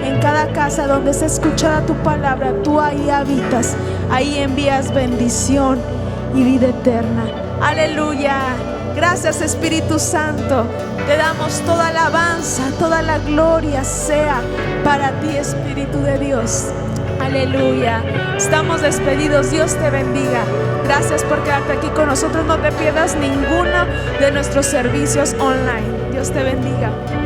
en cada casa donde se escuchara tu palabra. Tú ahí habitas, ahí envías bendición y vida eterna. Aleluya. Gracias, Espíritu Santo. Te damos toda alabanza, toda la gloria sea para ti, Espíritu de Dios. Aleluya. Estamos despedidos. Dios te bendiga. Gracias por quedarte aquí con nosotros. No te pierdas ninguno de nuestros servicios online. Dios te bendiga.